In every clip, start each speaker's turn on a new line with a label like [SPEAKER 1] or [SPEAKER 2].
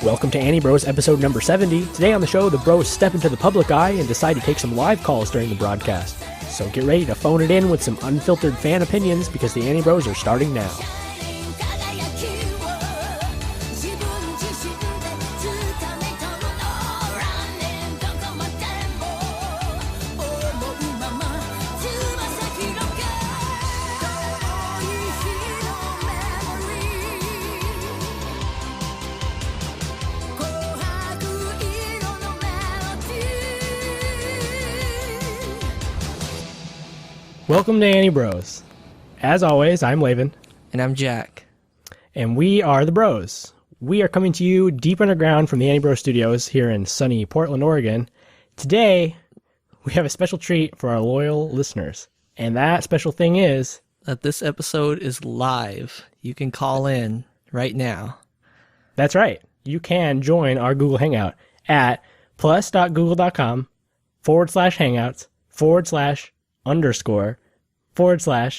[SPEAKER 1] Welcome to Anibros episode number 70. Today on the show, the bros step into the public eye and decide to take some live calls during the broadcast. So get ready to phone it in with some unfiltered fan opinions because the Anibros are starting now. Welcome to Anibros. As always, I'm Laven.
[SPEAKER 2] And I'm Jack.
[SPEAKER 1] And we are the Bros. We are coming to you deep underground from the Anibros studios here in sunny Portland, Oregon. Today, we have a special treat for our loyal listeners. And that special thing is
[SPEAKER 2] that this episode is live. You can call in right now.
[SPEAKER 1] That's right. You can join our Google Hangout at +.google.com/GV7WC_4GV6EGU_STY_HL=EN.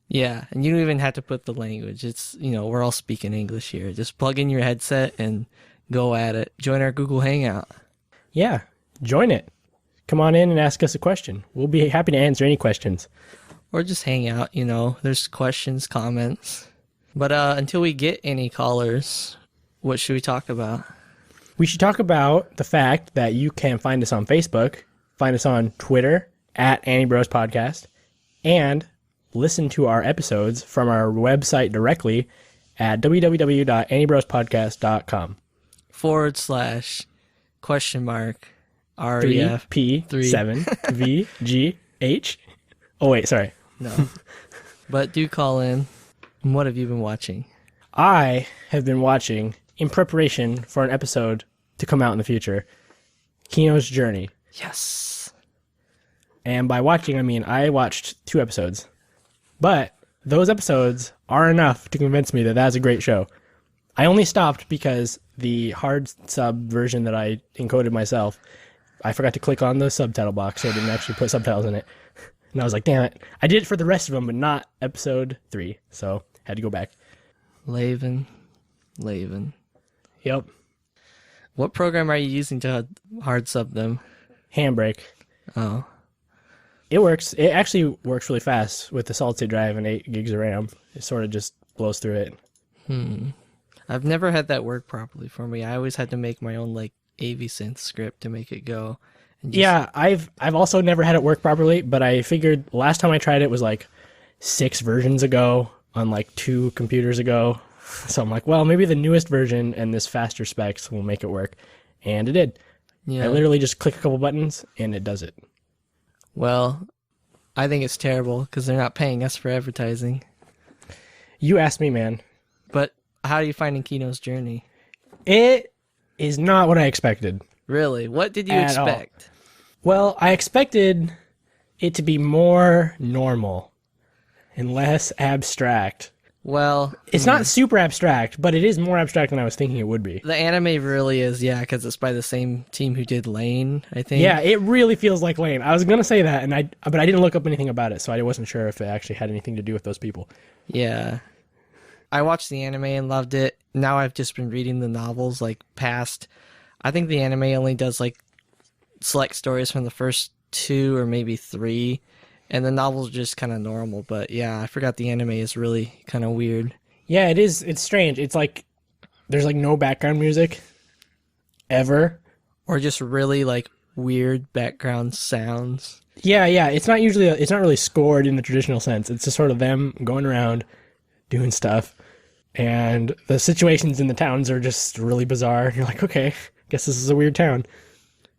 [SPEAKER 2] Yeah, and you don't even have to put the language. It's, we're all speaking English here. Just plug in your headset and go at it. Join our Google Hangout.
[SPEAKER 1] Yeah, join it. Come on in and ask us a question. We'll be happy to answer any questions.
[SPEAKER 2] Or just hang out, There's questions, comments. But until we get any callers, what should we talk about?
[SPEAKER 1] We should talk about the fact that you can find us on Facebook, find us on Twitter at Anibros Podcast, and listen to our episodes from our website directly at www.anibrospodcast.com /REF3P7VGH. Oh, wait, sorry.
[SPEAKER 2] No. But do call in. What have you been watching?
[SPEAKER 1] I have been watching, in preparation for an episode to come out in the future, Kino's Journey.
[SPEAKER 2] Yes.
[SPEAKER 1] And by watching, I mean I watched 2 episodes. But those episodes are enough to convince me that that's a great show. I only stopped because the hard sub version that I encoded myself, I forgot to click on the subtitle box, so I didn't actually put subtitles in it. And I was like, damn it. I did it for the rest of them, but not episode 3. So had to go back.
[SPEAKER 2] Laven.
[SPEAKER 1] Yep.
[SPEAKER 2] What program are you using to hard sub them?
[SPEAKER 1] Handbrake.
[SPEAKER 2] Oh.
[SPEAKER 1] It works. It actually works really fast with the solid state drive and 8 gigs of RAM. It sort of just blows through it.
[SPEAKER 2] I've never had that work properly for me. I always had to make my own AV-synth script to make it go.
[SPEAKER 1] Yeah, I've also never had it work properly, but I figured last time I tried it was 6 versions ago on 2 computers ago. So I'm like, well, maybe the newest version and this faster specs will make it work. And it did. Yeah. I literally just click a couple buttons and it does it.
[SPEAKER 2] Well, I think it's terrible because they're not paying us for advertising.
[SPEAKER 1] You asked me, man.
[SPEAKER 2] But how are you finding Kino's Journey?
[SPEAKER 1] It is not what I expected.
[SPEAKER 2] Really? What did you expect?
[SPEAKER 1] Well, I expected it to be more normal and less abstract.
[SPEAKER 2] Well,
[SPEAKER 1] it's not super abstract, but it is more abstract than I was thinking it would be.
[SPEAKER 2] The anime really is, yeah, because it's by the same team who did Lane, I think.
[SPEAKER 1] Yeah, it really feels like Lane. I was gonna say that, but I didn't look up anything about it, so I wasn't sure if it actually had anything to do with those people.
[SPEAKER 2] Yeah, I watched the anime and loved it. Now I've just been reading the novels past. I think the anime only does select stories from the first 2 or maybe 3. And the novel's just kind of normal, but yeah, I forgot the anime is really kind of weird.
[SPEAKER 1] Yeah, it is. It's strange. It's there's no background music ever.
[SPEAKER 2] Or just really weird background sounds.
[SPEAKER 1] Yeah. It's not really scored in the traditional sense. It's just sort of them going around doing stuff. And the situations in the towns are just really bizarre. You're like, okay, guess this is a weird town.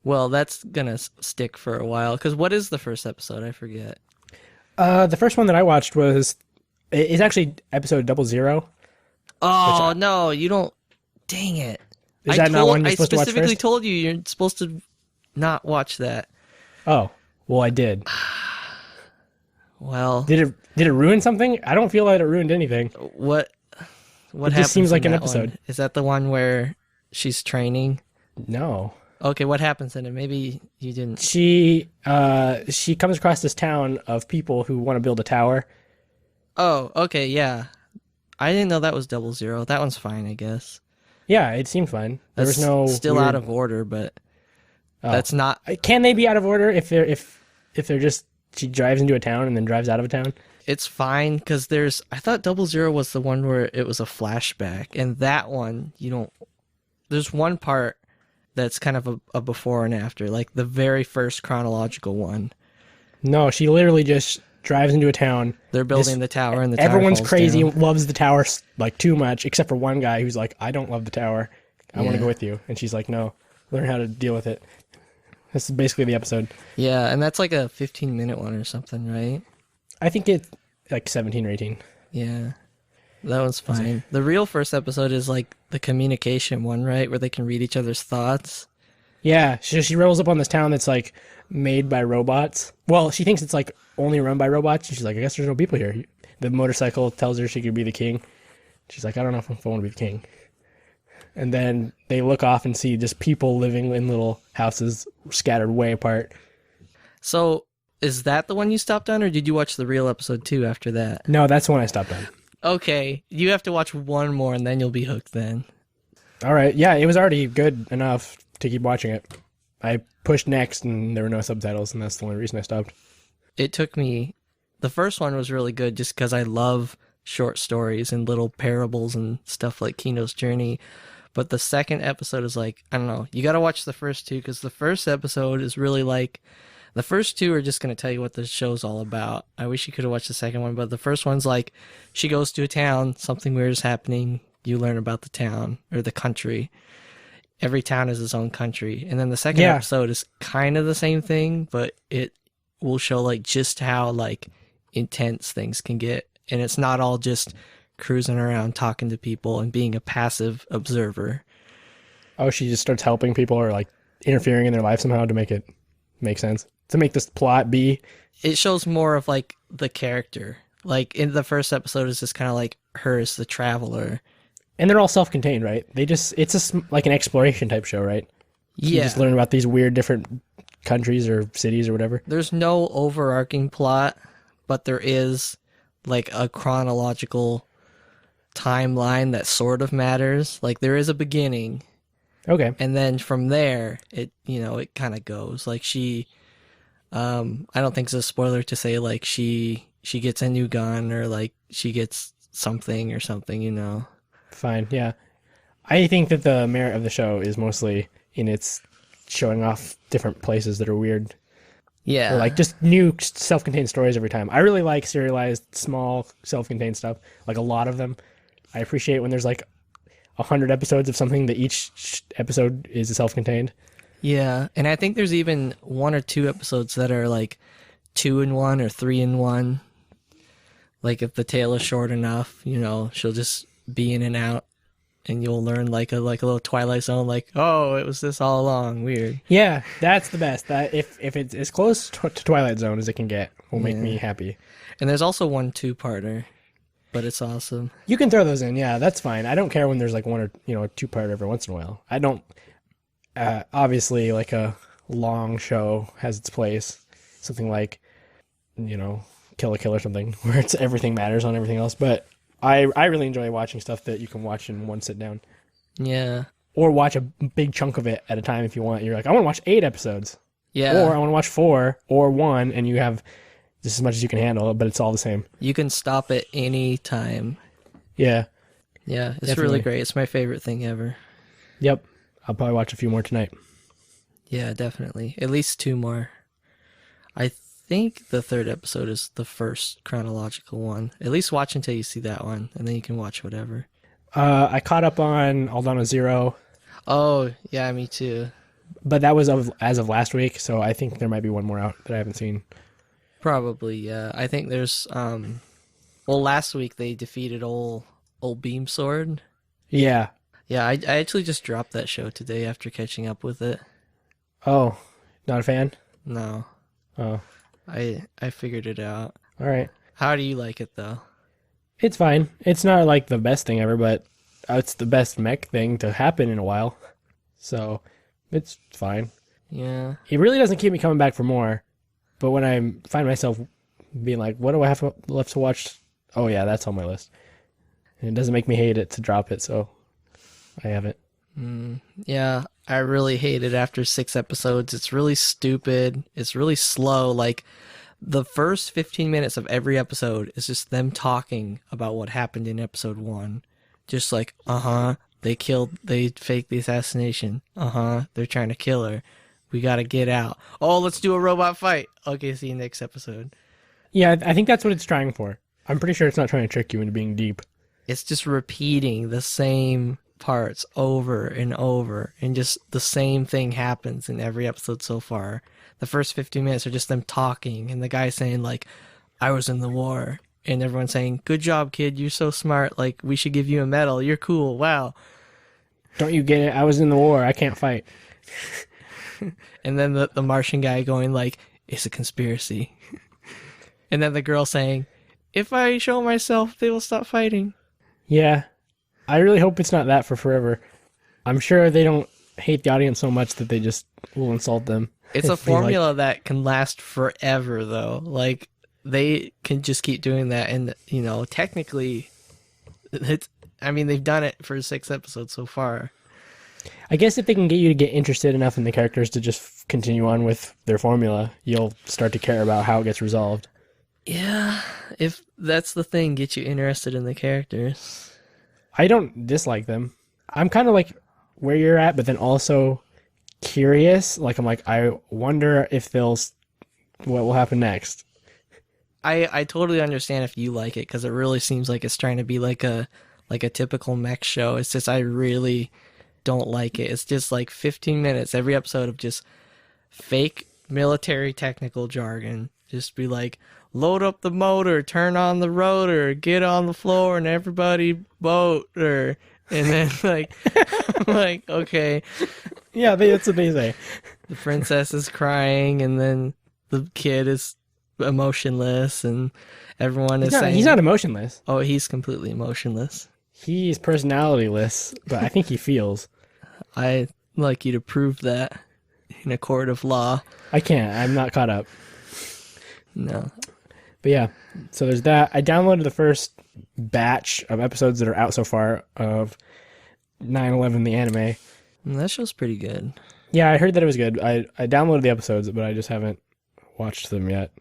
[SPEAKER 2] Well, that's gonna stick for a while. Because what is the first episode? I forget.
[SPEAKER 1] The first one that I watched it's actually episode 00.
[SPEAKER 2] Oh, no, you don't. Dang it.
[SPEAKER 1] Is that not one you're supposed to watch first?
[SPEAKER 2] I specifically told you you're supposed to not watch that.
[SPEAKER 1] Oh, well, I did.
[SPEAKER 2] Well,
[SPEAKER 1] Did it ruin something? I don't feel like it ruined anything.
[SPEAKER 2] what
[SPEAKER 1] It
[SPEAKER 2] happens
[SPEAKER 1] just seems like
[SPEAKER 2] in
[SPEAKER 1] an
[SPEAKER 2] that one?
[SPEAKER 1] episode.
[SPEAKER 2] Is that the one where she's training?
[SPEAKER 1] No.
[SPEAKER 2] Okay, what happens in it? Maybe you didn't.
[SPEAKER 1] She comes across this town of people who want to build a tower.
[SPEAKER 2] Oh, okay, yeah. I didn't know that was 00. That one's fine, I guess.
[SPEAKER 1] Yeah, it seemed fine. There was no
[SPEAKER 2] still
[SPEAKER 1] weird...
[SPEAKER 2] out of order, but
[SPEAKER 1] Oh.
[SPEAKER 2] that's not.
[SPEAKER 1] Can they be out of order if they're just she drives into a town and then drives out of a town?
[SPEAKER 2] It's fine because I thought 00 was the one where it was a flashback, and that one you don't. There's one part that's kind of a before and after, like the very first chronological one.
[SPEAKER 1] No, she literally just drives into a town.
[SPEAKER 2] They're building the tower, and the tower
[SPEAKER 1] everyone's
[SPEAKER 2] falls
[SPEAKER 1] crazy,
[SPEAKER 2] down.
[SPEAKER 1] loves the tower like too much, except for one guy who's like, I don't love the tower. I want to go with you. And she's like, no, learn how to deal with it. This is basically the episode.
[SPEAKER 2] Yeah, and that's like a 15-minute one or something, right?
[SPEAKER 1] I think it's like 17 or 18.
[SPEAKER 2] Yeah. That one's fine. The real first episode is like the communication one, right? Where they can read each other's thoughts.
[SPEAKER 1] Yeah, she rolls up on this town that's like made by robots. Well, she thinks it's like only run by robots. And she's like, I guess there's no people here. The motorcycle tells her she could be the king. She's like, I don't know if I want to be the king. And then they look off and see just people living in little houses scattered way apart.
[SPEAKER 2] So is that the one you stopped on, or did you watch the real episode too after that?
[SPEAKER 1] No, that's the one I stopped on.
[SPEAKER 2] Okay, you have to watch one more and then you'll be hooked then.
[SPEAKER 1] All right. Yeah, it was already good enough to keep watching it. I pushed next and there were no subtitles, and that's the only reason I stopped.
[SPEAKER 2] It took me... The first one was really good just because I love short stories and little parables and stuff like Kino's Journey. But the second episode is like, I don't know, you got to watch the first two because the first episode is really like... The first two are just going to tell you what the show's all about. I wish you could have watched the second one, but the first one's like, she goes to a town, something weird is happening, you learn about the town, or the country. Every town is its own country. And then the second episode is kind of the same thing, but it will show like just how like intense things can get. And it's not all just cruising around talking to people and being a passive observer.
[SPEAKER 1] Oh, she just starts helping people or like interfering in their life somehow to make it make sense. To make this plot be.
[SPEAKER 2] It shows more of like the character. Like in the first episode is just kind of like her as the traveler.
[SPEAKER 1] And they're all self-contained, right? It's just like an exploration type show, right? So you just learn about these weird different countries or cities or whatever.
[SPEAKER 2] There's no overarching plot, but there is like a chronological timeline that sort of matters. Like there is a beginning.
[SPEAKER 1] Okay.
[SPEAKER 2] And then from there, it kind of goes. Like she, I don't think it's a spoiler to say like she gets a new gun or like she gets something or something,
[SPEAKER 1] Fine, yeah. I think that the merit of the show is mostly in its showing off different places that are weird.
[SPEAKER 2] Yeah.
[SPEAKER 1] Or like just new self-contained stories every time. I really like serialized, small, self-contained stuff. Like a lot of them. I appreciate when there's like 100 episodes of something that each episode is self-contained.
[SPEAKER 2] Yeah, and I think there's even 1 or 2 episodes that are like 2 in 1 or 3 in 1. Like if the tale is short enough, she'll just be in and out, and you'll learn like a little Twilight Zone, like, oh, it was this all along. Weird.
[SPEAKER 1] Yeah, that's the best. That if it's as close to Twilight Zone as it can get, will make me happy.
[SPEAKER 2] And there's also 1 2-parter, but it's awesome.
[SPEAKER 1] You can throw those in, yeah, that's fine. I don't care when there's like 1 or a 2-part every once in a while. I don't. Obviously, like a long show has its place. Something like, Kill la Kill or something, where it's everything matters on everything else. But I really enjoy watching stuff that you can watch in one sit down.
[SPEAKER 2] Yeah.
[SPEAKER 1] Or watch a big chunk of it at a time if you want. You're like, I want to watch 8 episodes.
[SPEAKER 2] Yeah.
[SPEAKER 1] Or I want to watch 4 or 1, and you have just as much as you can handle, but it's all the same.
[SPEAKER 2] You can stop at any time.
[SPEAKER 1] Yeah.
[SPEAKER 2] Yeah, it's
[SPEAKER 1] Definitely.
[SPEAKER 2] really great. It's my favorite thing ever.
[SPEAKER 1] Yep. I'll probably watch a few more tonight.
[SPEAKER 2] Yeah, definitely. At least 2 more. I think the 3rd episode is the first chronological one. At least watch until you see that one, and then you can watch whatever.
[SPEAKER 1] I caught up on Aldana Zero.
[SPEAKER 2] Oh, yeah, me too.
[SPEAKER 1] But that was as of last week, so I think there might be one more out that I haven't seen.
[SPEAKER 2] Probably, yeah. I think there's, last week they defeated old Beam Sword.
[SPEAKER 1] Yeah.
[SPEAKER 2] Yeah, I actually just dropped that show today after catching up with it.
[SPEAKER 1] Oh, not a fan?
[SPEAKER 2] No.
[SPEAKER 1] Oh.
[SPEAKER 2] I figured it out.
[SPEAKER 1] All right.
[SPEAKER 2] How do you like it though?
[SPEAKER 1] It's fine. It's not like the best thing ever, but it's the best mech thing to happen in a while. So it's fine.
[SPEAKER 2] Yeah.
[SPEAKER 1] It really doesn't keep me coming back for more. But when I find myself being like, what do I have left to watch? Oh, yeah, that's on my list. And it doesn't make me hate it to drop it, so I have it.
[SPEAKER 2] Yeah, I really hate it after 6 episodes. It's really stupid. It's really slow. Like, the first 15 minutes of every episode is just them talking about what happened in episode 1. Just like, they faked the assassination. They're trying to kill her. We gotta get out. Oh, let's do a robot fight. Okay, see you next episode.
[SPEAKER 1] Yeah, I think that's what it's trying for. I'm pretty sure it's not trying to trick you into being deep.
[SPEAKER 2] It's just repeating the same parts over and over, and just the same thing happens in every episode so far. The first 15 minutes are just them talking, and the guy saying, like, I was in the war, and everyone saying, good job, kid, you're so smart, like, we should give you a medal, you're cool, wow.
[SPEAKER 1] Don't you get it? I was in the war, I can't fight.
[SPEAKER 2] And then the Martian guy going, like, it's a conspiracy. And then the girl saying, if I show myself, they will stop fighting.
[SPEAKER 1] Yeah, I really hope it's not that for forever. I'm sure they don't hate the audience so much that they just will insult them.
[SPEAKER 2] It's a formula that can last forever, though. Like, they can just keep doing that, and, you know, technically, they've done it for 6 episodes so far.
[SPEAKER 1] I guess if they can get you to get interested enough in the characters to just continue on with their formula, you'll start to care about how it gets resolved.
[SPEAKER 2] Yeah, if that's the thing, get you interested in the characters.
[SPEAKER 1] I don't dislike them. I'm kind of like where you're at, but then also curious. Like, I'm like, I wonder if what will happen next.
[SPEAKER 2] I totally understand if you like it, because it really seems like it's trying to be like a typical mech show. It's just I really don't like it. It's just like 15 minutes every episode of just fake military technical jargon. Just be like, load up the motor, turn on the rotor, get on the floor, and everybody vote. And then like, okay.
[SPEAKER 1] Yeah, that's what they say.
[SPEAKER 2] The princess is crying, and then the kid is emotionless, and everyone is saying...
[SPEAKER 1] He's not emotionless.
[SPEAKER 2] Oh, he's completely emotionless.
[SPEAKER 1] He's personality-less, but I think he feels.
[SPEAKER 2] I'd like you to prove that in a court of law.
[SPEAKER 1] I can't. I'm not caught up.
[SPEAKER 2] No.
[SPEAKER 1] But yeah, so there's that. I downloaded the first batch of episodes that are out so far of 9/11 the anime.
[SPEAKER 2] That show's pretty good.
[SPEAKER 1] Yeah, I heard that it was good. I downloaded the episodes, but I just haven't watched them yet.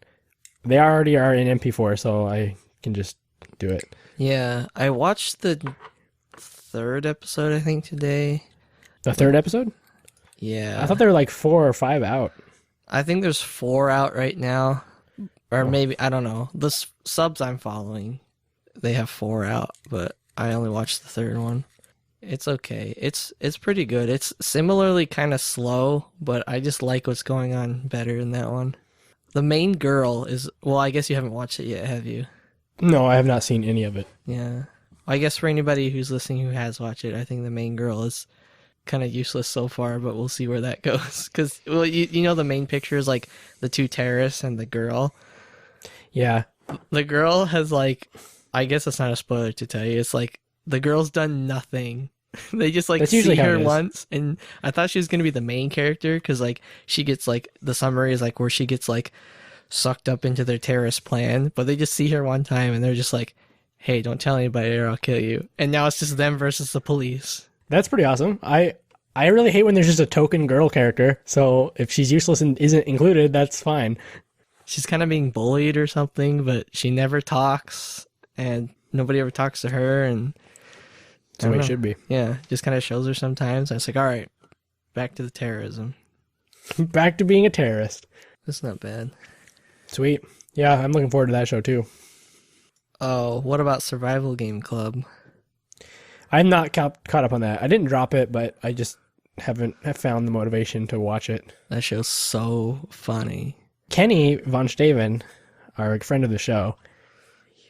[SPEAKER 1] They already are in MP4, so I can just do it.
[SPEAKER 2] Yeah, I watched the 3rd episode, I think, today.
[SPEAKER 1] The 3rd episode?
[SPEAKER 2] Yeah.
[SPEAKER 1] I thought there were like 4 or 5 out.
[SPEAKER 2] I think there's 4 out right now. Or maybe, I don't know. The subs I'm following, they have 4 out, but I only watched the 3rd one. It's okay. It's pretty good. It's similarly kind of slow, but I just like what's going on better in that one. The main girl is... Well, I guess you haven't watched it yet, have you?
[SPEAKER 1] No, I have not seen any of it.
[SPEAKER 2] Yeah. I guess for anybody who's listening who has watched it, I think the main girl is kind of useless so far, but we'll see where that goes. Because, well, you know the main picture is like the 2 terrorists and the girl.
[SPEAKER 1] Yeah.
[SPEAKER 2] The girl has like... I guess it's not a spoiler to tell you. It's like the girl's done nothing. They just like see her once, and I thought she was gonna be the main character because like she gets like the summary is like where she gets like sucked up into their terrorist plan, but they just see her one time and they're just like, "Hey, don't tell anybody or I'll kill you." And now it's just them versus the police.
[SPEAKER 1] That's pretty awesome. I really hate when there's just a token girl character. So if she's useless and isn't included, that's fine.
[SPEAKER 2] She's kind of being bullied or something, but she never talks, and nobody ever talks to her, and.
[SPEAKER 1] That's the way it should be.
[SPEAKER 2] Yeah, just kind of shows her sometimes. And it's like, all right, back to the terrorism.
[SPEAKER 1] Back to being a terrorist.
[SPEAKER 2] That's not bad.
[SPEAKER 1] Sweet. Yeah, I'm looking forward to that show too.
[SPEAKER 2] Oh, what about Survival Game Club?
[SPEAKER 1] I'm not caught up on that. I didn't drop it, but I just haven't found the motivation to watch it.
[SPEAKER 2] That show's so funny.
[SPEAKER 1] Kenny Von Staven, our friend of the show,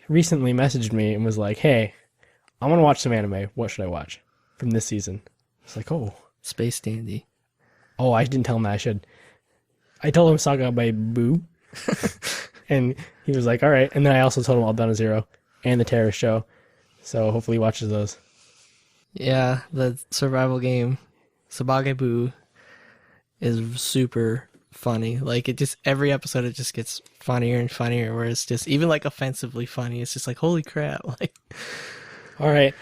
[SPEAKER 1] recently messaged me and was like, hey, I want to watch some anime. What should I watch from this season? It's like, oh.
[SPEAKER 2] Space Dandy.
[SPEAKER 1] Oh, I didn't tell him that I should. I told him Saga by Boo. And he was like, all right. And then I also told him all done a zero and the terrorist show. So hopefully he watches those.
[SPEAKER 2] Yeah, the survival game, Sabage is super funny. Like, it just, every episode it just gets funnier and funnier, where it's just even like offensively funny. It's just like, holy crap. Like,
[SPEAKER 1] all right.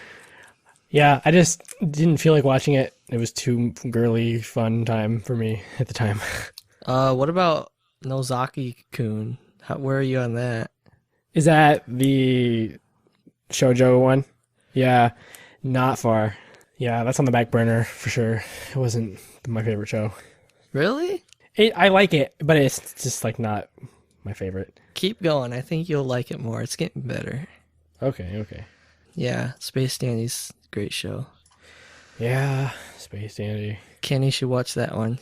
[SPEAKER 1] Yeah, I just didn't feel like watching it. It was too girly fun time for me at the time.
[SPEAKER 2] what about Nozaki-kun? Where are you on that?
[SPEAKER 1] Is that the shoujo one? Yeah, not far. Yeah, that's on the back burner for sure. It wasn't my favorite show.
[SPEAKER 2] Really?
[SPEAKER 1] I like it, but it's just like not my favorite.
[SPEAKER 2] Keep going. I think you'll like it more. It's getting better.
[SPEAKER 1] Okay.
[SPEAKER 2] Yeah, Space Dandy's a great show.
[SPEAKER 1] Yeah, Space Dandy.
[SPEAKER 2] Kenny should watch that one.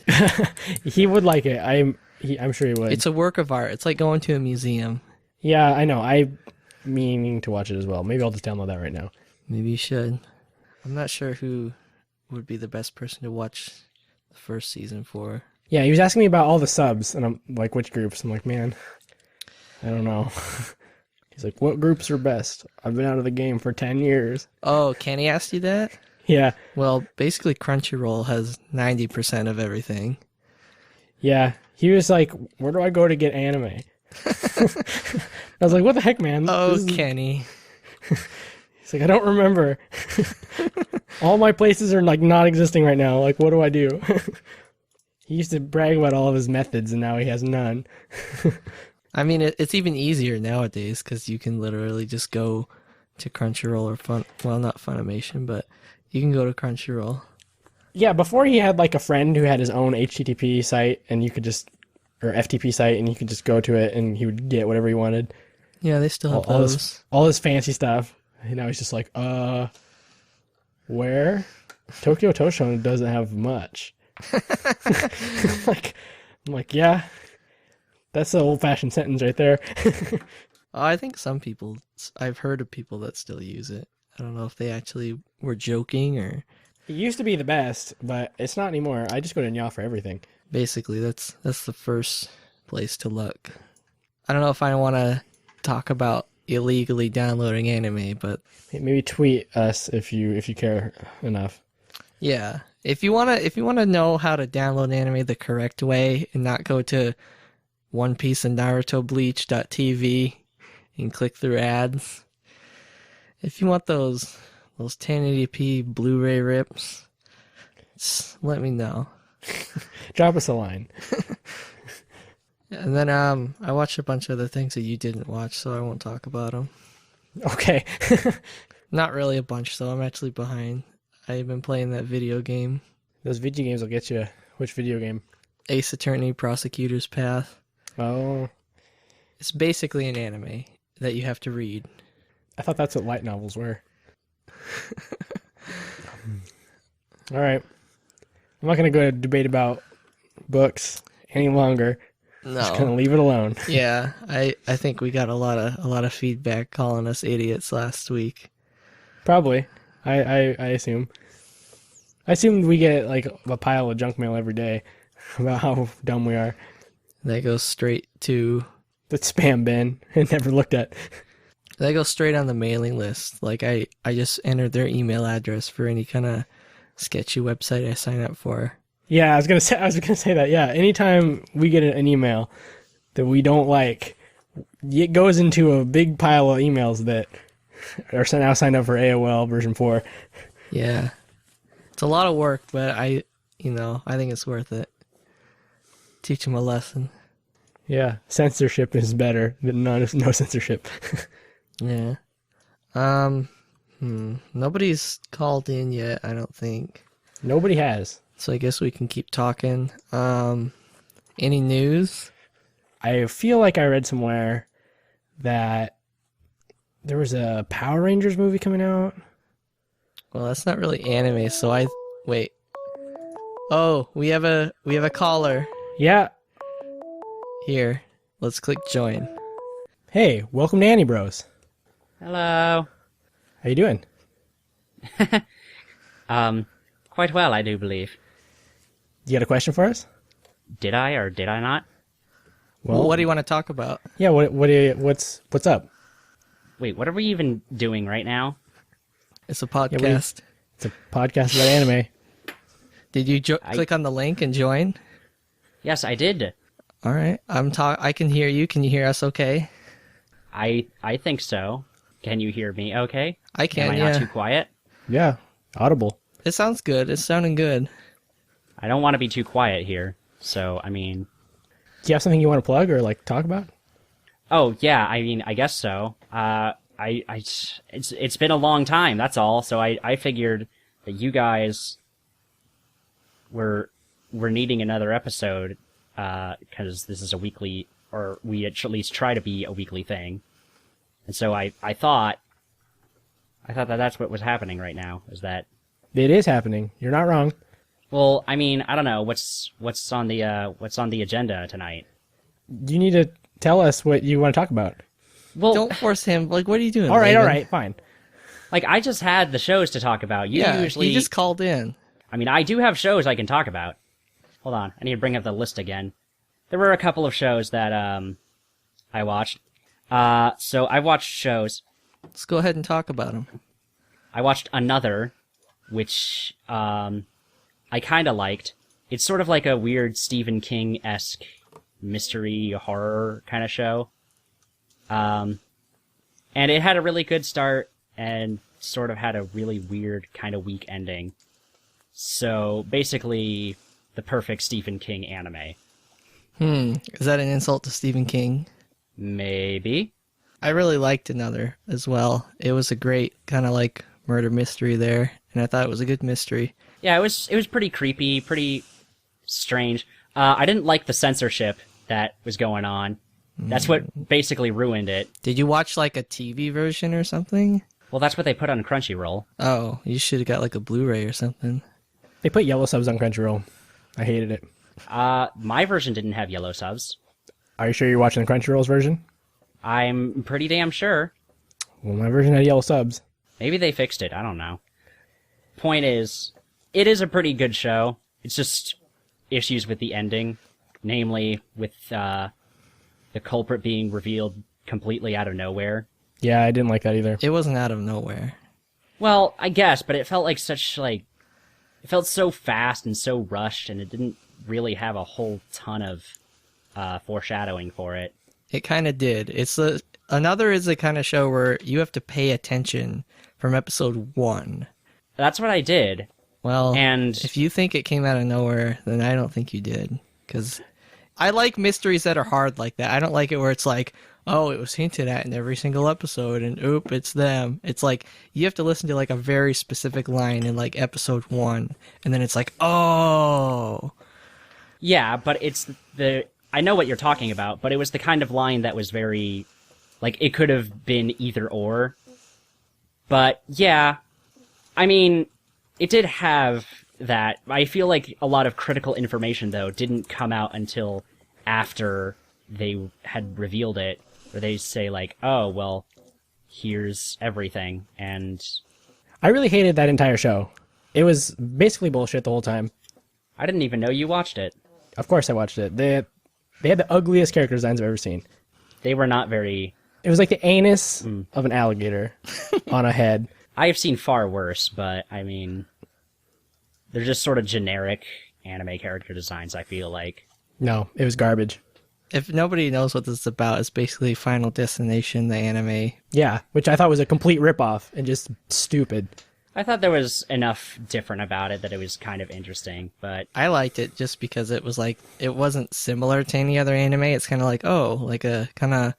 [SPEAKER 1] He would like it. I'm sure he would.
[SPEAKER 2] It's a work of art. It's like going to a museum.
[SPEAKER 1] Yeah, I know. I'm meaning to watch it as well. Maybe I'll just download that right now.
[SPEAKER 2] Maybe you should. I'm not sure who would be the best person to watch the first season for.
[SPEAKER 1] Yeah, he was asking me about all the subs, and I'm like, which groups? I'm like, man, I don't know. He's like, what groups are best? I've been out of the game for 10 years.
[SPEAKER 2] Oh, Kenny asked you that?
[SPEAKER 1] Yeah.
[SPEAKER 2] Well, basically Crunchyroll has 90% of everything.
[SPEAKER 1] Yeah. He was like, where do I go to get anime? I was like, what the heck, man?
[SPEAKER 2] Oh, Kenny.
[SPEAKER 1] He's like, I don't remember. All my places are like not existing right now. Like, what do I do? He used to brag about all of his methods, and now he has none.
[SPEAKER 2] I mean, it's even easier nowadays because you can literally just go to Crunchyroll or not Funimation, but you can go to Crunchyroll.
[SPEAKER 1] Yeah, before he had like a friend who had his own HTTP site, and you could just, or FTP site, and you could just go to it, and he would get whatever he wanted.
[SPEAKER 2] Yeah, they still have those.
[SPEAKER 1] All this fancy stuff. And now he's just like, where? Tokyo Toshon doesn't have much. I'm like, yeah, that's an old-fashioned sentence right there.
[SPEAKER 2] I think I've heard of people that still use it. I don't know if they actually were joking or...
[SPEAKER 1] It used to be the best, but it's not anymore. I just go to Nya for everything.
[SPEAKER 2] Basically, that's the first place to look. I don't know if I want to talk about illegally downloading anime, but
[SPEAKER 1] maybe tweet us if you care enough.
[SPEAKER 2] Yeah. If you wanna know how to download anime the correct way and not go to One Piece and Naruto Bleach.tv and click through ads, if you want those 1080p Blu-ray rips, let me know.
[SPEAKER 1] Drop us a line.
[SPEAKER 2] And then I watched a bunch of other things that you didn't watch, so I won't talk about them.
[SPEAKER 1] Okay.
[SPEAKER 2] Not really a bunch, though. I'm actually behind. I've been playing that video game.
[SPEAKER 1] Those video games will get you. Which video game?
[SPEAKER 2] Ace Attorney Prosecutor's Path.
[SPEAKER 1] Oh.
[SPEAKER 2] It's basically an anime that you have to read.
[SPEAKER 1] I thought that's what light novels were. All right. I'm not going to go to debate about books any longer.
[SPEAKER 2] No.
[SPEAKER 1] Just going to leave it alone.
[SPEAKER 2] Yeah, I think we got a lot of feedback calling us idiots last week.
[SPEAKER 1] Probably. I assume. I assume we get like a pile of junk mail every day about how dumb we are.
[SPEAKER 2] That goes straight to
[SPEAKER 1] the spam bin and never looked at.
[SPEAKER 2] That goes straight on the mailing list. Like I just entered their email address for any kind of sketchy website I sign up for.
[SPEAKER 1] Yeah, I was gonna say that. Yeah, anytime we get an email that we don't like, it goes into a big pile of emails that are now signed up for AOL version 4.
[SPEAKER 2] Yeah, it's a lot of work, but I think it's worth it. Teach them a lesson.
[SPEAKER 1] Yeah, censorship is better than no censorship.
[SPEAKER 2] Yeah. Nobody's called in yet, I don't think.
[SPEAKER 1] Nobody has.
[SPEAKER 2] So I guess we can keep talking. Any news?
[SPEAKER 1] I feel like I read somewhere that there was a Power Rangers movie coming out.
[SPEAKER 2] Well, that's not really anime, so wait. Oh, we have a caller.
[SPEAKER 1] Yeah.
[SPEAKER 2] Here, let's click join.
[SPEAKER 1] Hey, welcome to Anibros.
[SPEAKER 3] Hello.
[SPEAKER 1] How you doing?
[SPEAKER 3] Quite well, I do believe.
[SPEAKER 1] You got a question for us?
[SPEAKER 3] Did I or did I not?
[SPEAKER 1] Well,
[SPEAKER 2] what do you want to talk about?
[SPEAKER 1] yeah. What's up?
[SPEAKER 3] Wait, what are we even doing right now?
[SPEAKER 2] It's a podcast.
[SPEAKER 1] It's a podcast about anime.
[SPEAKER 2] Did you click on the link and join?
[SPEAKER 3] Yes, I did.
[SPEAKER 2] All right. I can hear you. Can you hear us okay?
[SPEAKER 3] I think so. Can you hear me okay?
[SPEAKER 2] I can,
[SPEAKER 3] Am I
[SPEAKER 2] yeah.
[SPEAKER 3] not too quiet?
[SPEAKER 1] Yeah, audible.
[SPEAKER 2] It sounds good. It's sounding good.
[SPEAKER 3] I don't want to be too quiet here. So, I mean...
[SPEAKER 1] Do you have something you want to plug or like talk about?
[SPEAKER 3] Oh, yeah, I mean, I guess so. It's been a long time, that's all. So I figured that you guys were needing another episode, because this is a weekly, or we at least try to be a weekly thing. And so I thought that that's what was happening right now, is that...
[SPEAKER 1] It is happening. You're not wrong.
[SPEAKER 3] Well, I mean, I don't know, what's on the agenda tonight?
[SPEAKER 1] You need to tell us what you want to talk about.
[SPEAKER 3] Well,
[SPEAKER 2] Don't force him. Like, what are you doing?
[SPEAKER 1] All
[SPEAKER 2] Laban?
[SPEAKER 1] right, fine.
[SPEAKER 3] like, I just had the shows to talk about. You
[SPEAKER 2] Yeah,
[SPEAKER 3] usually...
[SPEAKER 2] he just called in.
[SPEAKER 3] I mean, I do have shows I can talk about. Hold on, I need to bring up the list again. There were a couple of shows that I watched. So I watched shows.
[SPEAKER 2] Let's go ahead and talk about him.
[SPEAKER 3] I watched Another, which I kind of liked. It's sort of like a weird Stephen King-esque mystery horror kind of show. And it had a really good start and sort of had a really weird kind of weak ending. So basically, the perfect Stephen King anime.
[SPEAKER 2] Is that an insult to Stephen King?
[SPEAKER 3] Maybe.
[SPEAKER 2] I really liked Another as well. It was a great kind of like murder mystery there, and I thought it was a good mystery.
[SPEAKER 3] Yeah, it was pretty creepy, pretty strange. I didn't like the censorship that was going on. That's what basically ruined it.
[SPEAKER 2] Did you watch like a TV version or something?
[SPEAKER 3] Well, that's what they put on Crunchyroll.
[SPEAKER 2] Oh, you should have got like a Blu-ray or something.
[SPEAKER 1] They put yellow subs on Crunchyroll. I hated it.
[SPEAKER 3] My version didn't have yellow subs.
[SPEAKER 1] Are you sure you're watching the Crunchyroll's version?
[SPEAKER 3] I'm pretty damn sure.
[SPEAKER 1] Well, my version had yellow subs.
[SPEAKER 3] Maybe they fixed it. I don't know. Point is, it is a pretty good show. It's just issues with the ending, namely with the culprit being revealed completely out of nowhere.
[SPEAKER 1] Yeah, I didn't like that either.
[SPEAKER 2] It wasn't out of nowhere.
[SPEAKER 3] Well, I guess, but it felt like it felt so fast and so rushed, and it didn't really have a whole ton of foreshadowing for it.
[SPEAKER 2] It kind of did. Another is the kind of show where you have to pay attention from episode 1.
[SPEAKER 3] That's what I did.
[SPEAKER 2] Well,
[SPEAKER 3] And
[SPEAKER 2] if you think it came out of nowhere, then I don't think you did. Because I like mysteries that are hard like that. I don't like it where it's like, oh, it was hinted at in every single episode, and oop, it's them. It's like, you have to listen to like a very specific line in like episode 1, and then it's like, oh.
[SPEAKER 3] yeah, but I know what you're talking about, but it was the kind of line that was very, like, it could have been either or. But, yeah, I mean, it did have that. I feel like a lot of critical information, though, didn't come out until after they had revealed it, where they say, like, oh, well, here's everything, and...
[SPEAKER 1] I really hated that entire show. It was basically bullshit the whole time.
[SPEAKER 3] I didn't even know you watched it.
[SPEAKER 1] Of course I watched it. They had the ugliest character designs I've ever seen.
[SPEAKER 3] They were not very...
[SPEAKER 1] It was like the anus of an alligator on a head.
[SPEAKER 3] I have seen far worse, but, I mean... They're just sort of generic anime character designs, I feel like.
[SPEAKER 1] No, it was garbage.
[SPEAKER 2] If nobody knows what this is about, it's basically Final Destination, the anime.
[SPEAKER 1] Yeah, which I thought was a complete ripoff and just stupid.
[SPEAKER 3] I thought there was enough different about it that it was kind of interesting, but...
[SPEAKER 2] I liked it just because it was like, it wasn't similar to any other anime. It's kind of like, oh, like a kind of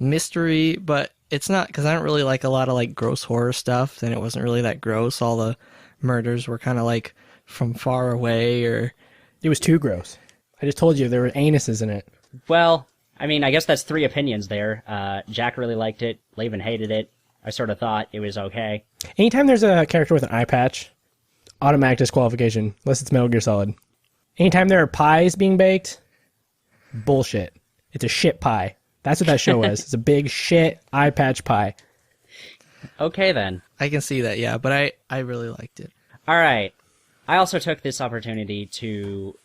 [SPEAKER 2] mystery, but it's not, because I don't really like a lot of like gross horror stuff, then it wasn't really that gross. All the murders were kind of like from far away, or...
[SPEAKER 1] It was too gross. I just told you there were anuses in it.
[SPEAKER 3] Well, I mean, I guess that's 3 opinions there. Jack really liked it, Laban hated it, I sort of thought it was okay.
[SPEAKER 1] Anytime there's a character with an eye patch, automatic disqualification, unless it's Metal Gear Solid. Anytime there are pies being baked, bullshit. It's a shit pie. That's what that show was. It's a big shit eye patch pie.
[SPEAKER 3] Okay, then.
[SPEAKER 2] I can see that, yeah, but I really liked it.
[SPEAKER 3] Alright. I also took this opportunity to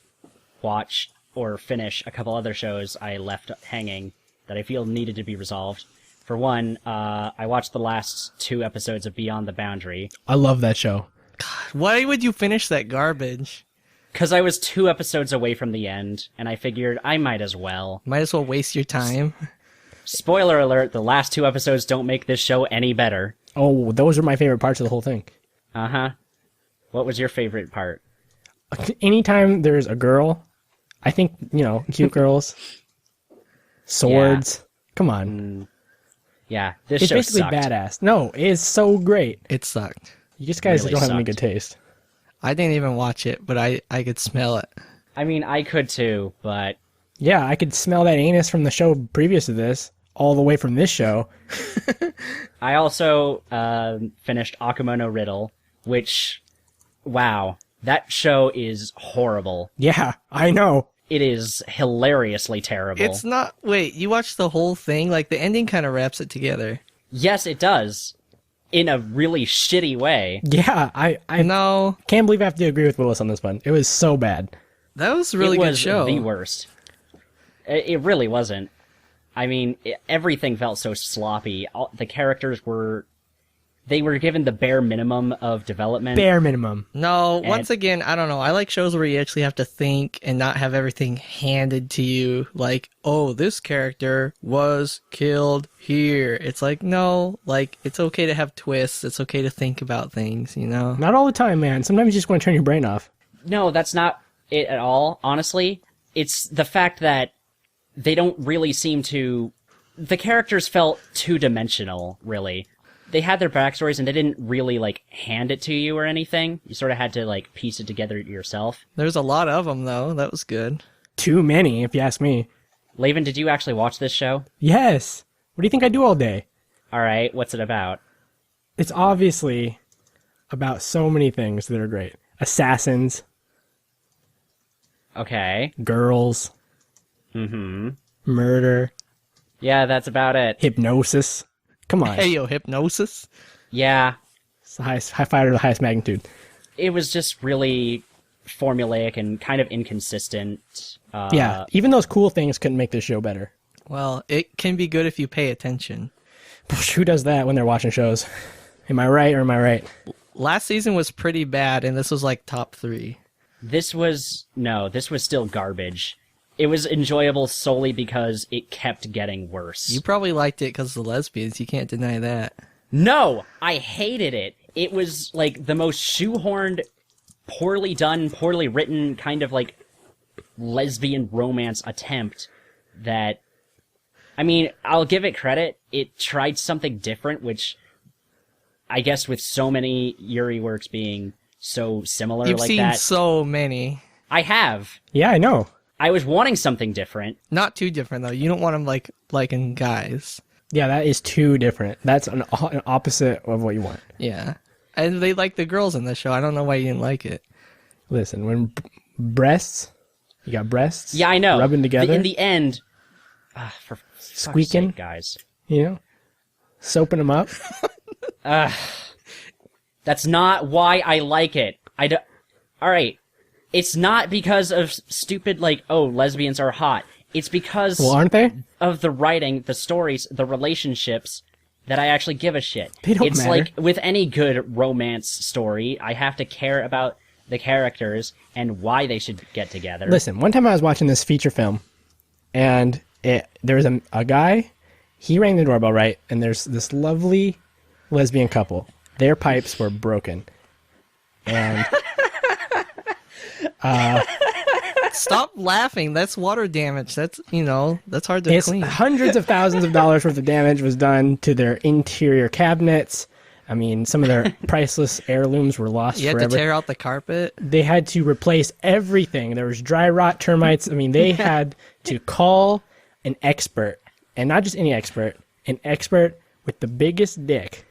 [SPEAKER 3] watch or finish a couple other shows I left hanging that I feel needed to be resolved. For one, I watched the last 2 episodes of Beyond the Boundary.
[SPEAKER 1] I love that show.
[SPEAKER 2] Why would you finish that garbage?
[SPEAKER 3] Because I was 2 episodes away from the end, and I figured I might as well.
[SPEAKER 2] Might as well waste your time.
[SPEAKER 3] Spoiler alert, the last 2 episodes don't make this show any better.
[SPEAKER 1] Oh, those are my favorite parts of the whole thing.
[SPEAKER 3] Uh-huh. What was your favorite part?
[SPEAKER 1] Anytime there's a girl, I think, cute girls, swords. Yeah. Come on.
[SPEAKER 3] Yeah, this
[SPEAKER 1] it's
[SPEAKER 3] show
[SPEAKER 1] basically
[SPEAKER 3] sucked.
[SPEAKER 1] Badass. No, it's so great.
[SPEAKER 2] It sucked.
[SPEAKER 1] You just guys
[SPEAKER 3] Really
[SPEAKER 1] don't have any
[SPEAKER 3] sucked.
[SPEAKER 1] good taste.
[SPEAKER 2] I didn't even watch it, but I could smell it.
[SPEAKER 3] I mean, I could too, but
[SPEAKER 1] Yeah, I could smell that anus from the show previous to this, all the way from this show.
[SPEAKER 3] I also finished Akumono Riddle, which, wow, that show is horrible.
[SPEAKER 1] Yeah, I know.
[SPEAKER 3] It is hilariously terrible.
[SPEAKER 2] It's not... Wait, you watched the whole thing? Like, the ending kind of wraps it together.
[SPEAKER 3] Yes, it does. In a really shitty way.
[SPEAKER 1] Yeah, I
[SPEAKER 2] No,
[SPEAKER 1] can't believe I have to agree with Willis on this one. It was so bad.
[SPEAKER 2] that was a really
[SPEAKER 3] it
[SPEAKER 2] good
[SPEAKER 3] was
[SPEAKER 2] show.
[SPEAKER 3] the worst. It really wasn't. I mean, everything felt so sloppy. The characters were... They were given the bare minimum of development.
[SPEAKER 1] Bare minimum.
[SPEAKER 2] No, once again, I don't know. I like shows where you actually have to think and not have everything handed to you. Like, oh, this character was killed here. It's like, no, like, it's okay to have twists. It's okay to think about things, you know?
[SPEAKER 1] Not all the time, man. Sometimes you just want to turn your brain off.
[SPEAKER 3] No, that's not it at all, honestly. It's the fact that they don't really seem to... The characters felt two-dimensional, really. They had their backstories, and they didn't really, hand it to you or anything. You sort of had to, piece it together yourself.
[SPEAKER 2] There's a lot of them, though. That was good.
[SPEAKER 1] Too many, if you ask me.
[SPEAKER 3] Laven, did you actually watch this show?
[SPEAKER 1] Yes. What do you think I do all day?
[SPEAKER 3] Alright, what's it about?
[SPEAKER 1] It's obviously about so many things that are great. Assassins,
[SPEAKER 3] Okay.
[SPEAKER 1] girls, murder,
[SPEAKER 3] Yeah, that's about it.
[SPEAKER 1] hypnosis. Come on.
[SPEAKER 2] Hey, yo, hypnosis?
[SPEAKER 3] Yeah,
[SPEAKER 1] It's the highest, high five to the highest magnitude.
[SPEAKER 3] it was just really formulaic and kind of inconsistent.
[SPEAKER 1] Yeah, even those cool things couldn't make this show better.
[SPEAKER 2] Well, it can be good if you pay attention.
[SPEAKER 1] Who does that when they're watching shows? Am I right or am I right?
[SPEAKER 2] Last season was pretty bad, and this was top 3.
[SPEAKER 3] This was still garbage. It was enjoyable solely because it kept getting worse.
[SPEAKER 2] You probably liked it because of the lesbians. You can't deny that.
[SPEAKER 3] No, I hated it. It was the most shoehorned, poorly done, poorly written kind of lesbian romance attempt that, I mean, I'll give it credit. It tried something different, which I guess with so many Yuri works being so similar
[SPEAKER 2] You've
[SPEAKER 3] like
[SPEAKER 2] seen
[SPEAKER 3] that.
[SPEAKER 2] so many.
[SPEAKER 3] I have.
[SPEAKER 1] Yeah, I know.
[SPEAKER 3] I was wanting something different.
[SPEAKER 2] Not too different, though. You don't want them liking guys.
[SPEAKER 1] Yeah, that is too different. That's an opposite of what you want.
[SPEAKER 2] Yeah. And they like the girls in the show. I don't know why you didn't like it.
[SPEAKER 1] Listen, when breasts, you got breasts.
[SPEAKER 3] Yeah, I know.
[SPEAKER 1] Rubbing together.
[SPEAKER 3] In the end, for fuck's
[SPEAKER 1] Squeaking.
[SPEAKER 3] sake, guys.
[SPEAKER 1] Soaping them up.
[SPEAKER 3] That's not why I like it. Alright. It's not because of stupid, lesbians are hot. It's because
[SPEAKER 1] Well, aren't they?
[SPEAKER 3] of the writing, the stories, the relationships that I actually give a shit.
[SPEAKER 1] They don't
[SPEAKER 3] It's
[SPEAKER 1] matter.
[SPEAKER 3] like with any good romance story, I have to care about the characters and why they should get together.
[SPEAKER 1] Listen, one time I was watching this feature film, and there was a guy, he rang the doorbell, right? And there's this lovely lesbian couple. Their pipes were broken. And...
[SPEAKER 2] Stop laughing. That's water damage. That's, that's hard to
[SPEAKER 1] It's
[SPEAKER 2] clean.
[SPEAKER 1] hundreds of thousands of dollars worth of damage was done to their interior cabinets. I mean, some of their priceless heirlooms were lost
[SPEAKER 2] You had
[SPEAKER 1] forever.
[SPEAKER 2] to tear out the carpet.
[SPEAKER 1] They had to replace everything. There was dry rot, termites. I mean, they had to call an expert, and not just any expert, an expert with the biggest dick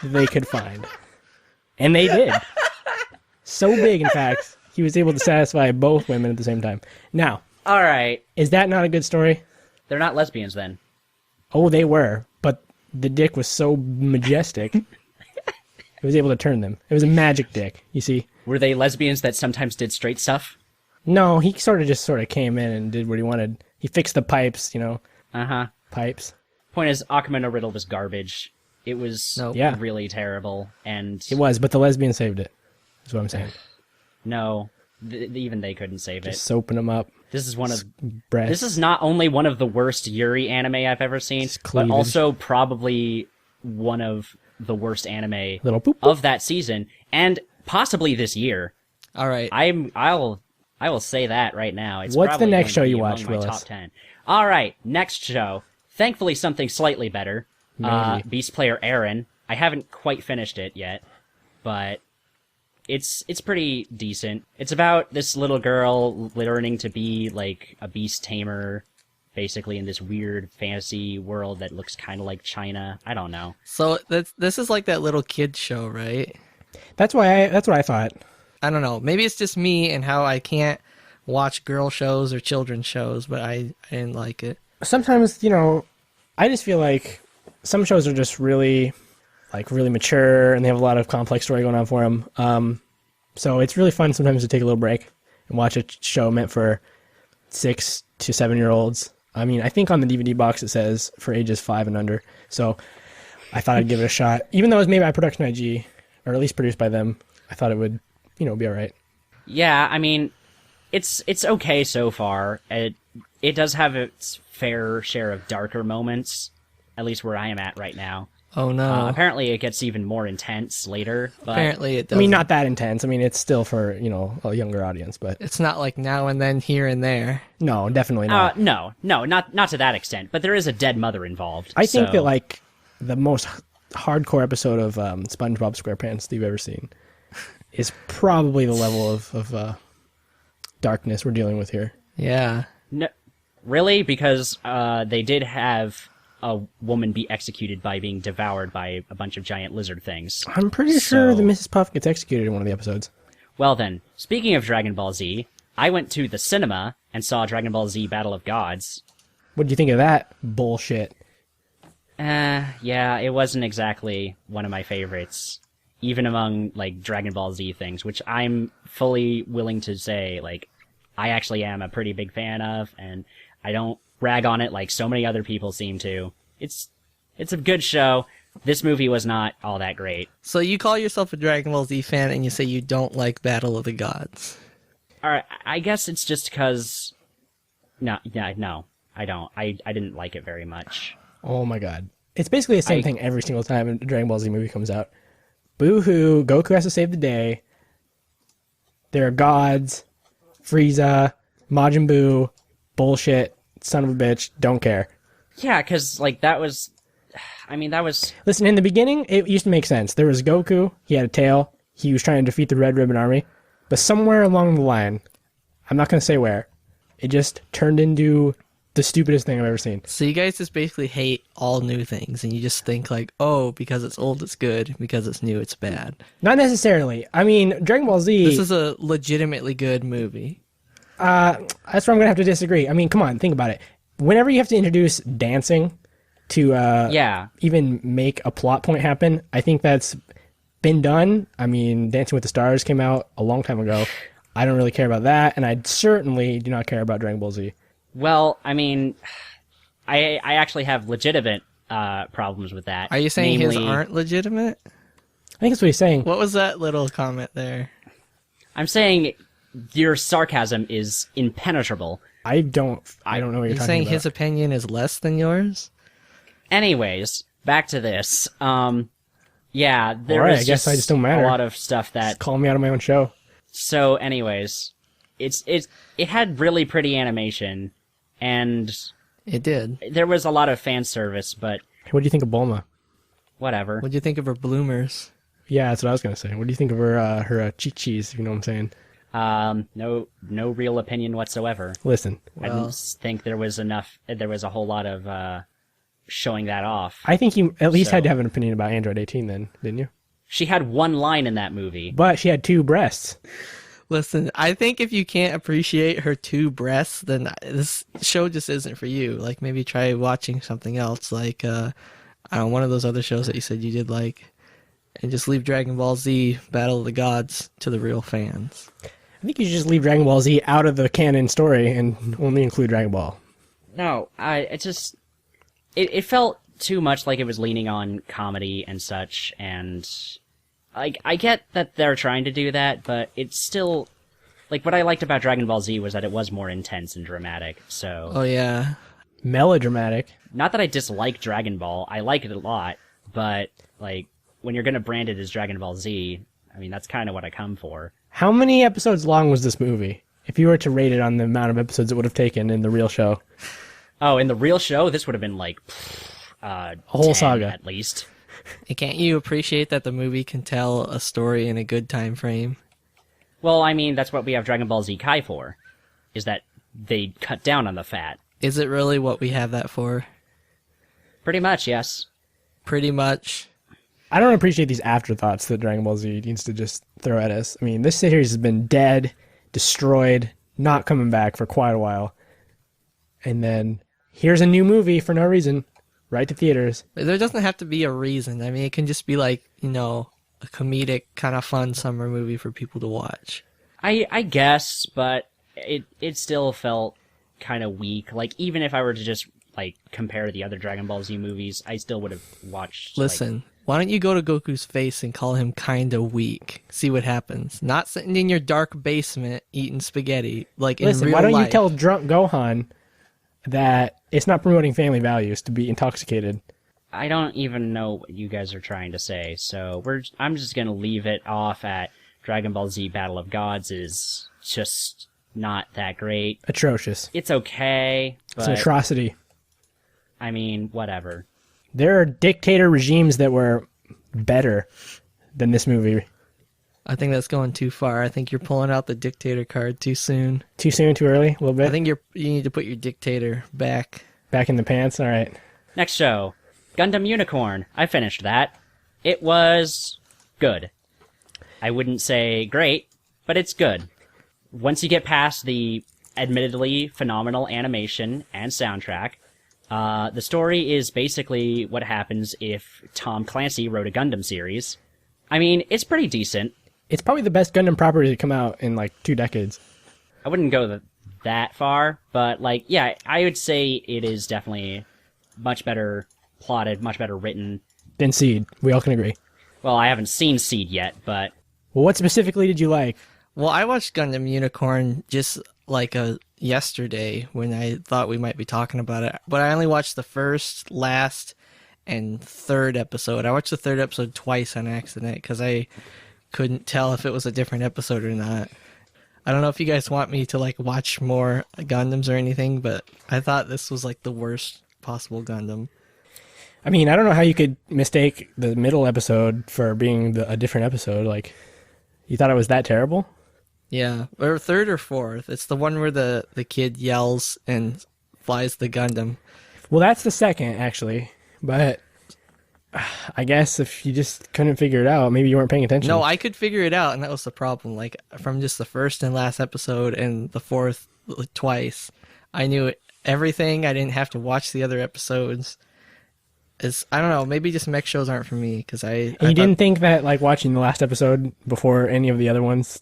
[SPEAKER 1] they could find. And they did. So big, in fact, he was able to satisfy both women at the same time. Now,
[SPEAKER 3] Alright.
[SPEAKER 1] is that not a good story?
[SPEAKER 3] They're not lesbians then.
[SPEAKER 1] Oh, they were, but the dick was so majestic, it was able to turn them. It was a magic dick, you see.
[SPEAKER 3] Were they lesbians that sometimes did straight stuff?
[SPEAKER 1] No, he sort of came in and did what he wanted. He fixed the pipes,
[SPEAKER 3] Uh-huh.
[SPEAKER 1] pipes.
[SPEAKER 3] Point is, Akuma no Riddle was garbage. It was
[SPEAKER 2] Nope.
[SPEAKER 1] Yeah.
[SPEAKER 3] really terrible, and
[SPEAKER 1] It was, but the lesbian saved it. That's what I'm saying.
[SPEAKER 3] no, even they couldn't save it.
[SPEAKER 1] Just soaping them up.
[SPEAKER 3] This is one of
[SPEAKER 1] Breasts.
[SPEAKER 3] This is not only one of the worst Yuri anime I've ever seen,
[SPEAKER 1] Just
[SPEAKER 3] but
[SPEAKER 1] cleavage.
[SPEAKER 3] also probably one of the worst anime
[SPEAKER 1] Little boop, boop.
[SPEAKER 3] of that season, and possibly this year.
[SPEAKER 2] All right.
[SPEAKER 3] I will say that right now. It's
[SPEAKER 1] What's the
[SPEAKER 3] probably
[SPEAKER 1] next
[SPEAKER 3] going
[SPEAKER 1] show
[SPEAKER 3] to be
[SPEAKER 1] you
[SPEAKER 3] among
[SPEAKER 1] watched,
[SPEAKER 3] my
[SPEAKER 1] Willis?
[SPEAKER 3] top 10. All right, next show. Thankfully, something slightly better.
[SPEAKER 1] Maybe.
[SPEAKER 3] Beast Player Aaron. I haven't quite finished it yet, but it's pretty decent. It's about this little girl learning to be like a beast tamer, basically in this weird fantasy world that looks kind of like China. I don't know.
[SPEAKER 2] So this is like that little kid show, right?
[SPEAKER 1] That's what I thought.
[SPEAKER 2] I don't know. Maybe it's just me and how I can't watch girl shows or children's shows, but I didn't like it.
[SPEAKER 1] Sometimes, I just feel like some shows are just really mature and they have a lot of complex story going on for them. So it's really fun sometimes to take a little break and watch a show meant for 6 to 7-year-olds. I mean, I think on the DVD box it says for ages 5 and under. So I thought I'd give it a shot. Even though it was made by Production IG, or at least produced by them, I thought it would, be all right.
[SPEAKER 3] Yeah, I mean, it's okay so far. It does have its fair share of darker moments, at least where I am at right now.
[SPEAKER 2] Oh no.
[SPEAKER 3] Apparently, it gets even more intense later. But
[SPEAKER 2] Apparently it does.
[SPEAKER 1] I mean, not that intense. I mean, it's still for, a younger audience, but
[SPEAKER 2] It's not like now and then, here and there.
[SPEAKER 1] no, definitely not.
[SPEAKER 3] no, not to that extent. But there is a dead mother involved.
[SPEAKER 1] I think
[SPEAKER 3] so-
[SPEAKER 1] that, the most hardcore episode of SpongeBob SquarePants that you've ever seen is probably the level of darkness we're dealing with here.
[SPEAKER 2] Yeah.
[SPEAKER 3] No, really, because they did have a woman be executed by being devoured by a bunch of giant lizard things.
[SPEAKER 1] I'm pretty sure
[SPEAKER 3] So-
[SPEAKER 1] that Mrs. Puff gets executed in one of the episodes.
[SPEAKER 3] Well then, speaking of Dragon Ball Z, I went to the cinema and saw Dragon Ball Z Battle of Gods.
[SPEAKER 1] What do you think of that bullshit?
[SPEAKER 3] Yeah, it wasn't exactly one of my favorites, even among, Dragon Ball Z things, which I'm fully willing to say, I actually am a pretty big fan of, and I don't rag on it like so many other people seem to. It's a good show. This movie was not all that great.
[SPEAKER 2] So you call yourself a Dragon Ball Z fan and you say you don't like Battle of the Gods.
[SPEAKER 3] Alright, I guess it's just because... No, I don't. I didn't like it very much.
[SPEAKER 1] Oh my god. It's basically the same thing every single time a Dragon Ball Z movie comes out. Boo-hoo, Goku has to save the day. There are gods, Frieza, Majin Buu, bullshit, son of a bitch, don't care.
[SPEAKER 3] Yeah, because, that was... I mean, that was...
[SPEAKER 1] Listen, in the beginning, it used to make sense. There was Goku, he had a tail, he was trying to defeat the Red Ribbon Army, but somewhere along the line, I'm not going to say where, it just turned into the stupidest thing I've ever seen.
[SPEAKER 2] So you guys just basically hate all new things and you just think because it's old it's good, because it's new it's bad.
[SPEAKER 1] Not necessarily. I mean, Dragon Ball Z...
[SPEAKER 2] This is a legitimately good movie.
[SPEAKER 1] That's where I'm going to have to disagree. I mean, come on, think about it. Whenever you have to introduce dancing to even make a plot point happen, I think that's been done. I mean, Dancing with the Stars came out a long time ago. I don't really care about that, and I certainly do not care about Dragon Ball Z.
[SPEAKER 3] Well, I mean, I actually have legitimate problems with that.
[SPEAKER 2] Are you saying his
[SPEAKER 3] Namely,
[SPEAKER 2] aren't legitimate?
[SPEAKER 1] I think that's what he's saying.
[SPEAKER 2] What was that little comment there?
[SPEAKER 3] I'm saying your sarcasm is impenetrable.
[SPEAKER 1] I don't know what you're
[SPEAKER 2] You're
[SPEAKER 1] talking
[SPEAKER 2] saying
[SPEAKER 1] about.
[SPEAKER 2] his opinion is less than yours?
[SPEAKER 3] Anyways, back to this. Yeah, there
[SPEAKER 1] All right,
[SPEAKER 3] was
[SPEAKER 1] I guess I just don't matter.
[SPEAKER 3] a lot of stuff that...
[SPEAKER 1] Call me out of my own show.
[SPEAKER 3] So, anyways, it had really pretty animation, and
[SPEAKER 2] It did.
[SPEAKER 3] there was a lot of fan service, but
[SPEAKER 1] What do you think of Bulma?
[SPEAKER 3] whatever.
[SPEAKER 2] What'd you think of her bloomers?
[SPEAKER 1] Yeah, that's what I was going to say. What do you think of her chi-chis, if you know what I'm saying?
[SPEAKER 3] No real opinion whatsoever.
[SPEAKER 1] Listen,
[SPEAKER 3] I didn't think there was a whole lot of showing that off.
[SPEAKER 1] I think you at least had
[SPEAKER 3] So-
[SPEAKER 1] to have an opinion about Android 18 then, didn't you?
[SPEAKER 3] She had one line in that movie.
[SPEAKER 1] But she had 2 breasts.
[SPEAKER 2] Listen, I think if you can't appreciate her 2 breasts, then this show just isn't for you. Like, maybe try watching something else, like, I don't know, one of those other shows that you said you did like, and just leave Dragon Ball Z Battle of the Gods to the real fans.
[SPEAKER 1] I think you should just leave Dragon Ball Z out of the canon story and only include Dragon Ball.
[SPEAKER 3] No, it felt too much like it was leaning on comedy and such, and I get that they're trying to do that, but it's still, like, what I liked about Dragon Ball Z was that it was more intense and dramatic, so...
[SPEAKER 2] Oh, yeah.
[SPEAKER 1] Melodramatic.
[SPEAKER 3] Not that I dislike Dragon Ball, I like it a lot, but, like, when you're gonna brand it as Dragon Ball Z, I mean, that's kind of what I come for.
[SPEAKER 1] How many episodes long was this movie? If you were to rate it on the amount of episodes it would have taken in the real show.
[SPEAKER 3] Oh, in the real show, this would have been, like,
[SPEAKER 1] a whole
[SPEAKER 3] 10
[SPEAKER 1] saga.
[SPEAKER 3] at least.
[SPEAKER 2] Can't you appreciate that the movie can tell a story in a good time frame?
[SPEAKER 3] Well, I mean, that's what we have Dragon Ball Z Kai for, is that they cut down on the fat.
[SPEAKER 2] Is it really what we have that for?
[SPEAKER 3] Pretty much, yes.
[SPEAKER 2] Pretty much.
[SPEAKER 1] I don't appreciate these afterthoughts that Dragon Ball Z needs to just throw at us. I mean, this series has been dead, destroyed, not coming back for quite a while. And then here's a new movie for no reason, right to theaters.
[SPEAKER 2] There doesn't have to be a reason. I mean, it can just be like, you know, a comedic, kind of fun summer movie for people to watch.
[SPEAKER 3] I guess, but it still felt kind of weak. Like, even if I were to just, like, compare the other Dragon Ball Z movies, I still would have watched...
[SPEAKER 2] Listen, why don't you go to Goku's face and call him kinda weak? See what happens. Not sitting in your dark basement eating spaghetti, like in real life.
[SPEAKER 1] Listen, why don't you tell drunk Gohan that it's not promoting family values to be intoxicated?
[SPEAKER 3] I don't even know what you guys are trying to say, so I'm just gonna leave it off at Dragon Ball Z Battle of Gods is just not that great.
[SPEAKER 1] Atrocious.
[SPEAKER 3] It's okay, but...
[SPEAKER 1] It's an atrocity.
[SPEAKER 3] I mean, whatever.
[SPEAKER 1] There are dictator regimes that were better than this movie.
[SPEAKER 2] I think that's going too far. I think you're pulling out the dictator card too soon.
[SPEAKER 1] Too soon, too early, a little bit?
[SPEAKER 2] I think you need to put your dictator back.
[SPEAKER 1] Back in the pants? All right.
[SPEAKER 3] Next show, Gundam Unicorn. I finished that. It was good. I wouldn't say great, but it's good. Once you get past the admittedly phenomenal animation and soundtrack, the story is basically what happens if Tom Clancy wrote a Gundam series. I mean, it's pretty decent.
[SPEAKER 1] It's probably the best Gundam property to come out in like 2 decades.
[SPEAKER 3] I wouldn't go that far, but like, yeah, I would say it is definitely much better plotted, much better written.
[SPEAKER 1] Than Seed. We all can agree.
[SPEAKER 3] Well, I haven't seen Seed yet, but...
[SPEAKER 1] Well, what specifically did you like?
[SPEAKER 2] Well, I watched Gundam Unicorn just like yesterday when I thought we might be talking about it, but I only watched the first, last, and third episode. I watched the third episode twice on accident because I couldn't tell if it was a different episode or not. I don't know if you guys want me to like watch more Gundams or anything, but I thought this was like the worst possible Gundam.
[SPEAKER 1] I mean, I don't know how you could mistake the middle episode for being a different episode. Like, you thought it was that terrible?
[SPEAKER 2] Yeah, or third or fourth. It's the one where the kid yells and flies the Gundam.
[SPEAKER 1] Well, that's the second, actually. But I guess if you just couldn't figure it out, maybe you weren't paying attention.
[SPEAKER 2] No, I could figure it out, and that was the problem. Like, from just the first and last episode and the fourth twice, I knew everything. I didn't have to watch the other episodes. I don't know, maybe just mech shows aren't for me, because
[SPEAKER 1] you didn't think that, like, watching the last episode before any of the other ones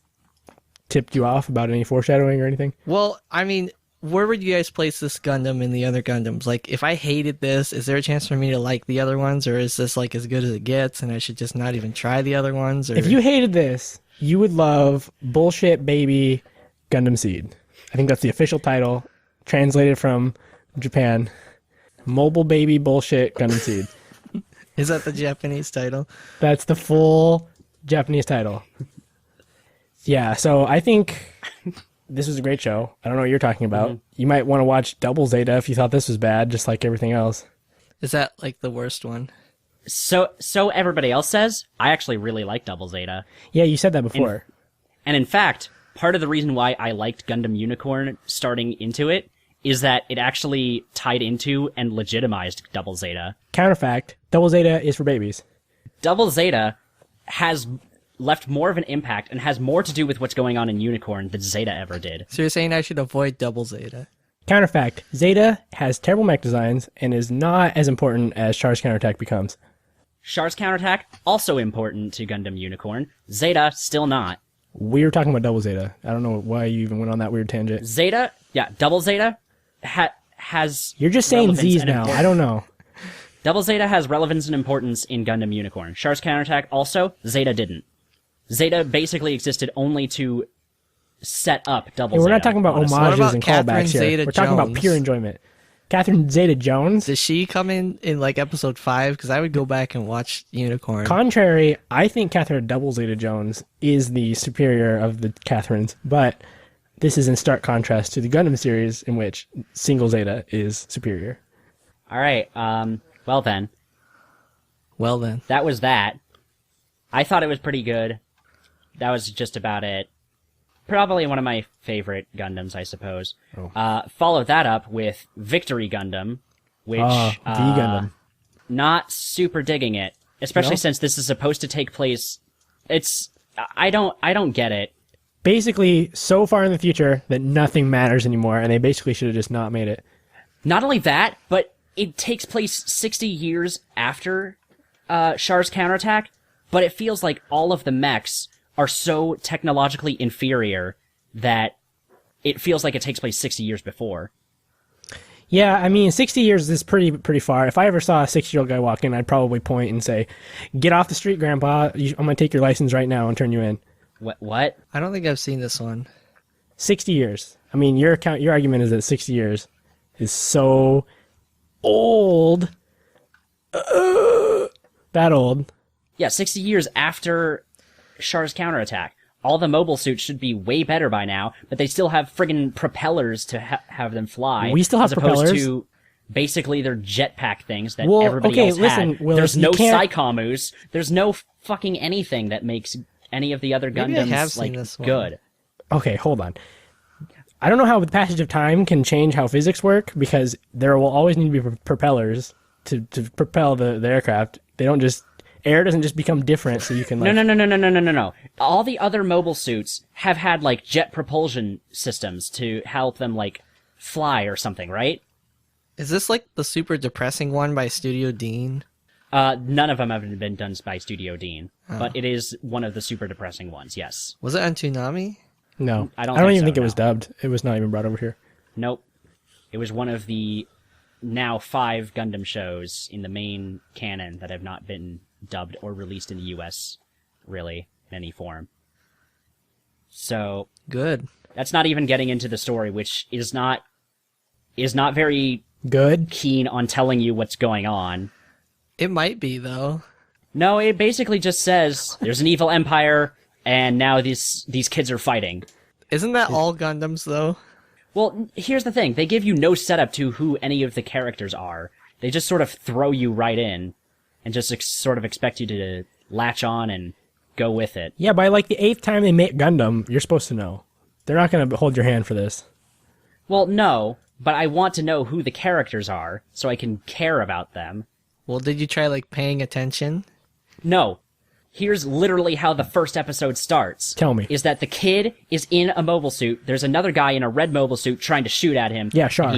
[SPEAKER 1] tipped you off about any foreshadowing or anything?
[SPEAKER 2] Well, I mean, where would you guys place this Gundam in the other Gundams? Like, if I hated this, is there a chance for me to like the other ones, or is this like as good as it gets and I should just not even try the other ones? Or...
[SPEAKER 1] If you hated this, you would love Bullshit Baby Gundam Seed. I think that's the official title, translated from Japan. Mobile Baby Bullshit Gundam Seed.
[SPEAKER 2] Is that the Japanese title?
[SPEAKER 1] That's the full Japanese title. Yeah, so I think this was a great show. I don't know what you're talking about. Mm-hmm. You might want to watch Double Zeta if you thought this was bad, just like everything else.
[SPEAKER 2] Is that like the worst one?
[SPEAKER 3] So everybody else says, I actually really like Double Zeta.
[SPEAKER 1] Yeah, you said that before.
[SPEAKER 3] And in fact, part of the reason why I liked Gundam Unicorn starting into it is that it actually tied into and legitimized Double Zeta.
[SPEAKER 1] Counterfact, Double Zeta is for babies.
[SPEAKER 3] Double Zeta has left more of an impact and has more to do with what's going on in Unicorn than Zeta ever did.
[SPEAKER 2] So you're saying I should avoid Double Zeta?
[SPEAKER 1] Counterfact, Zeta has terrible mech designs and is not as important as Char's Counterattack becomes.
[SPEAKER 3] Char's Counterattack, also important to Gundam Unicorn. Zeta, still not.
[SPEAKER 1] We were talking about Double Zeta. I don't know why you even went on that weird tangent.
[SPEAKER 3] Zeta, yeah, Double Zeta has.
[SPEAKER 1] You're just saying
[SPEAKER 3] relevance
[SPEAKER 1] Z's
[SPEAKER 3] and
[SPEAKER 1] now.
[SPEAKER 3] importance.
[SPEAKER 1] I don't know.
[SPEAKER 3] Double Zeta has relevance and importance in Gundam Unicorn. Char's counterattack also, Zeta didn't. Zeta basically existed only to set up Double
[SPEAKER 1] Hey,
[SPEAKER 3] Zeta.
[SPEAKER 1] we're not talking about
[SPEAKER 3] honestly.
[SPEAKER 2] What
[SPEAKER 1] homages
[SPEAKER 2] about
[SPEAKER 1] and
[SPEAKER 2] Catherine
[SPEAKER 1] callbacks here.
[SPEAKER 2] Zeta
[SPEAKER 1] We're talking about
[SPEAKER 2] Jones?
[SPEAKER 1] pure enjoyment. Catherine Zeta-Jones.
[SPEAKER 2] Does she come in like episode 5? Because I would go back and watch Unicorn.
[SPEAKER 1] Contrary, I think Catherine Double Zeta-Jones is the superior of the Catherines, but this is in stark contrast to the Gundam series in which single Zeta is superior.
[SPEAKER 3] All right. Well then,
[SPEAKER 2] Well then.
[SPEAKER 3] that was that. I thought it was pretty good. That was just about it. Probably one of my favorite Gundams, I suppose.
[SPEAKER 1] Oh.
[SPEAKER 3] Followed that up with Victory Gundam, which
[SPEAKER 1] The Gundam.
[SPEAKER 3] not super digging it, especially
[SPEAKER 1] No?
[SPEAKER 3] since this is supposed to take place. I don't get it.
[SPEAKER 1] Basically, so far in the future that nothing matters anymore, and they basically should have just not made it.
[SPEAKER 3] Not only that, but it takes place 60 years after Char's counterattack, but it feels like all of the mechs are so technologically inferior that it feels like it takes place 60 years before.
[SPEAKER 1] Yeah, I mean, 60 years is pretty far. If I ever saw a 60-year-old guy walk in, I'd probably point and say, "Get off the street, Grandpa. I'm going to take your license right now and turn you in."
[SPEAKER 3] What?
[SPEAKER 2] I don't think I've seen this one.
[SPEAKER 1] 60 years. I mean, your argument is that 60 years is so old. That old.
[SPEAKER 3] Yeah, 60 years after Char's counterattack. All the mobile suits should be way better by now, but they still have friggin' propellers to have them fly.
[SPEAKER 1] We still have
[SPEAKER 3] as opposed
[SPEAKER 1] propellers.
[SPEAKER 3] to basically their jetpack things that
[SPEAKER 1] Well,
[SPEAKER 3] everybody
[SPEAKER 1] okay,
[SPEAKER 3] else
[SPEAKER 1] listen,
[SPEAKER 3] had.
[SPEAKER 1] Willis,
[SPEAKER 3] There's
[SPEAKER 1] you
[SPEAKER 3] no
[SPEAKER 1] can't-
[SPEAKER 3] Psycomus. There's no fucking anything that makes any of the other
[SPEAKER 2] Maybe I have
[SPEAKER 3] Gundams
[SPEAKER 2] seen
[SPEAKER 3] like
[SPEAKER 2] this one.
[SPEAKER 3] good.
[SPEAKER 1] Okay, hold on. I don't know how the passage of time can change how physics work, because there will always need to be propellers to propel the aircraft. They don't just... Air doesn't just become different so you can like...
[SPEAKER 3] No. All the other mobile suits have had like jet propulsion systems to help them like fly or something, right?
[SPEAKER 2] Is this like the super depressing one by Studio Dean?
[SPEAKER 3] None of them have been done by Studio Dean, but it is one of the super depressing ones. Yes.
[SPEAKER 2] Was it on Toonami?
[SPEAKER 1] No.
[SPEAKER 3] I don't
[SPEAKER 1] even
[SPEAKER 3] think
[SPEAKER 1] think
[SPEAKER 3] so,
[SPEAKER 1] it was
[SPEAKER 3] no.
[SPEAKER 1] dubbed. It was not even brought over here.
[SPEAKER 3] Nope. It was one of the now 5 Gundam shows in the main canon that have not been dubbed or released in the US, really, in any form. So,
[SPEAKER 2] Good.
[SPEAKER 3] that's not even getting into the story, which is not very
[SPEAKER 1] Good.
[SPEAKER 3] keen on telling you what's going on.
[SPEAKER 2] It might be, though.
[SPEAKER 3] No, it basically just says there's an evil empire, and now these kids are fighting.
[SPEAKER 2] Isn't that all Gundams, though?
[SPEAKER 3] Well, here's the thing. They give you no setup to who any of the characters are. They just sort of throw you right in and just sort of expect you to latch on and go with it.
[SPEAKER 1] Yeah, by like the 8th time they make Gundam, you're supposed to know. They're not going to hold your hand for this.
[SPEAKER 3] Well, no, but I want to know who the characters are so I can care about them.
[SPEAKER 2] Well, did you try, like, paying attention?
[SPEAKER 3] No. Here's literally how the first episode starts.
[SPEAKER 1] Tell me.
[SPEAKER 3] Is that the kid is in a mobile suit. There's another guy in a red mobile suit trying to shoot at him.
[SPEAKER 1] Yeah, Char.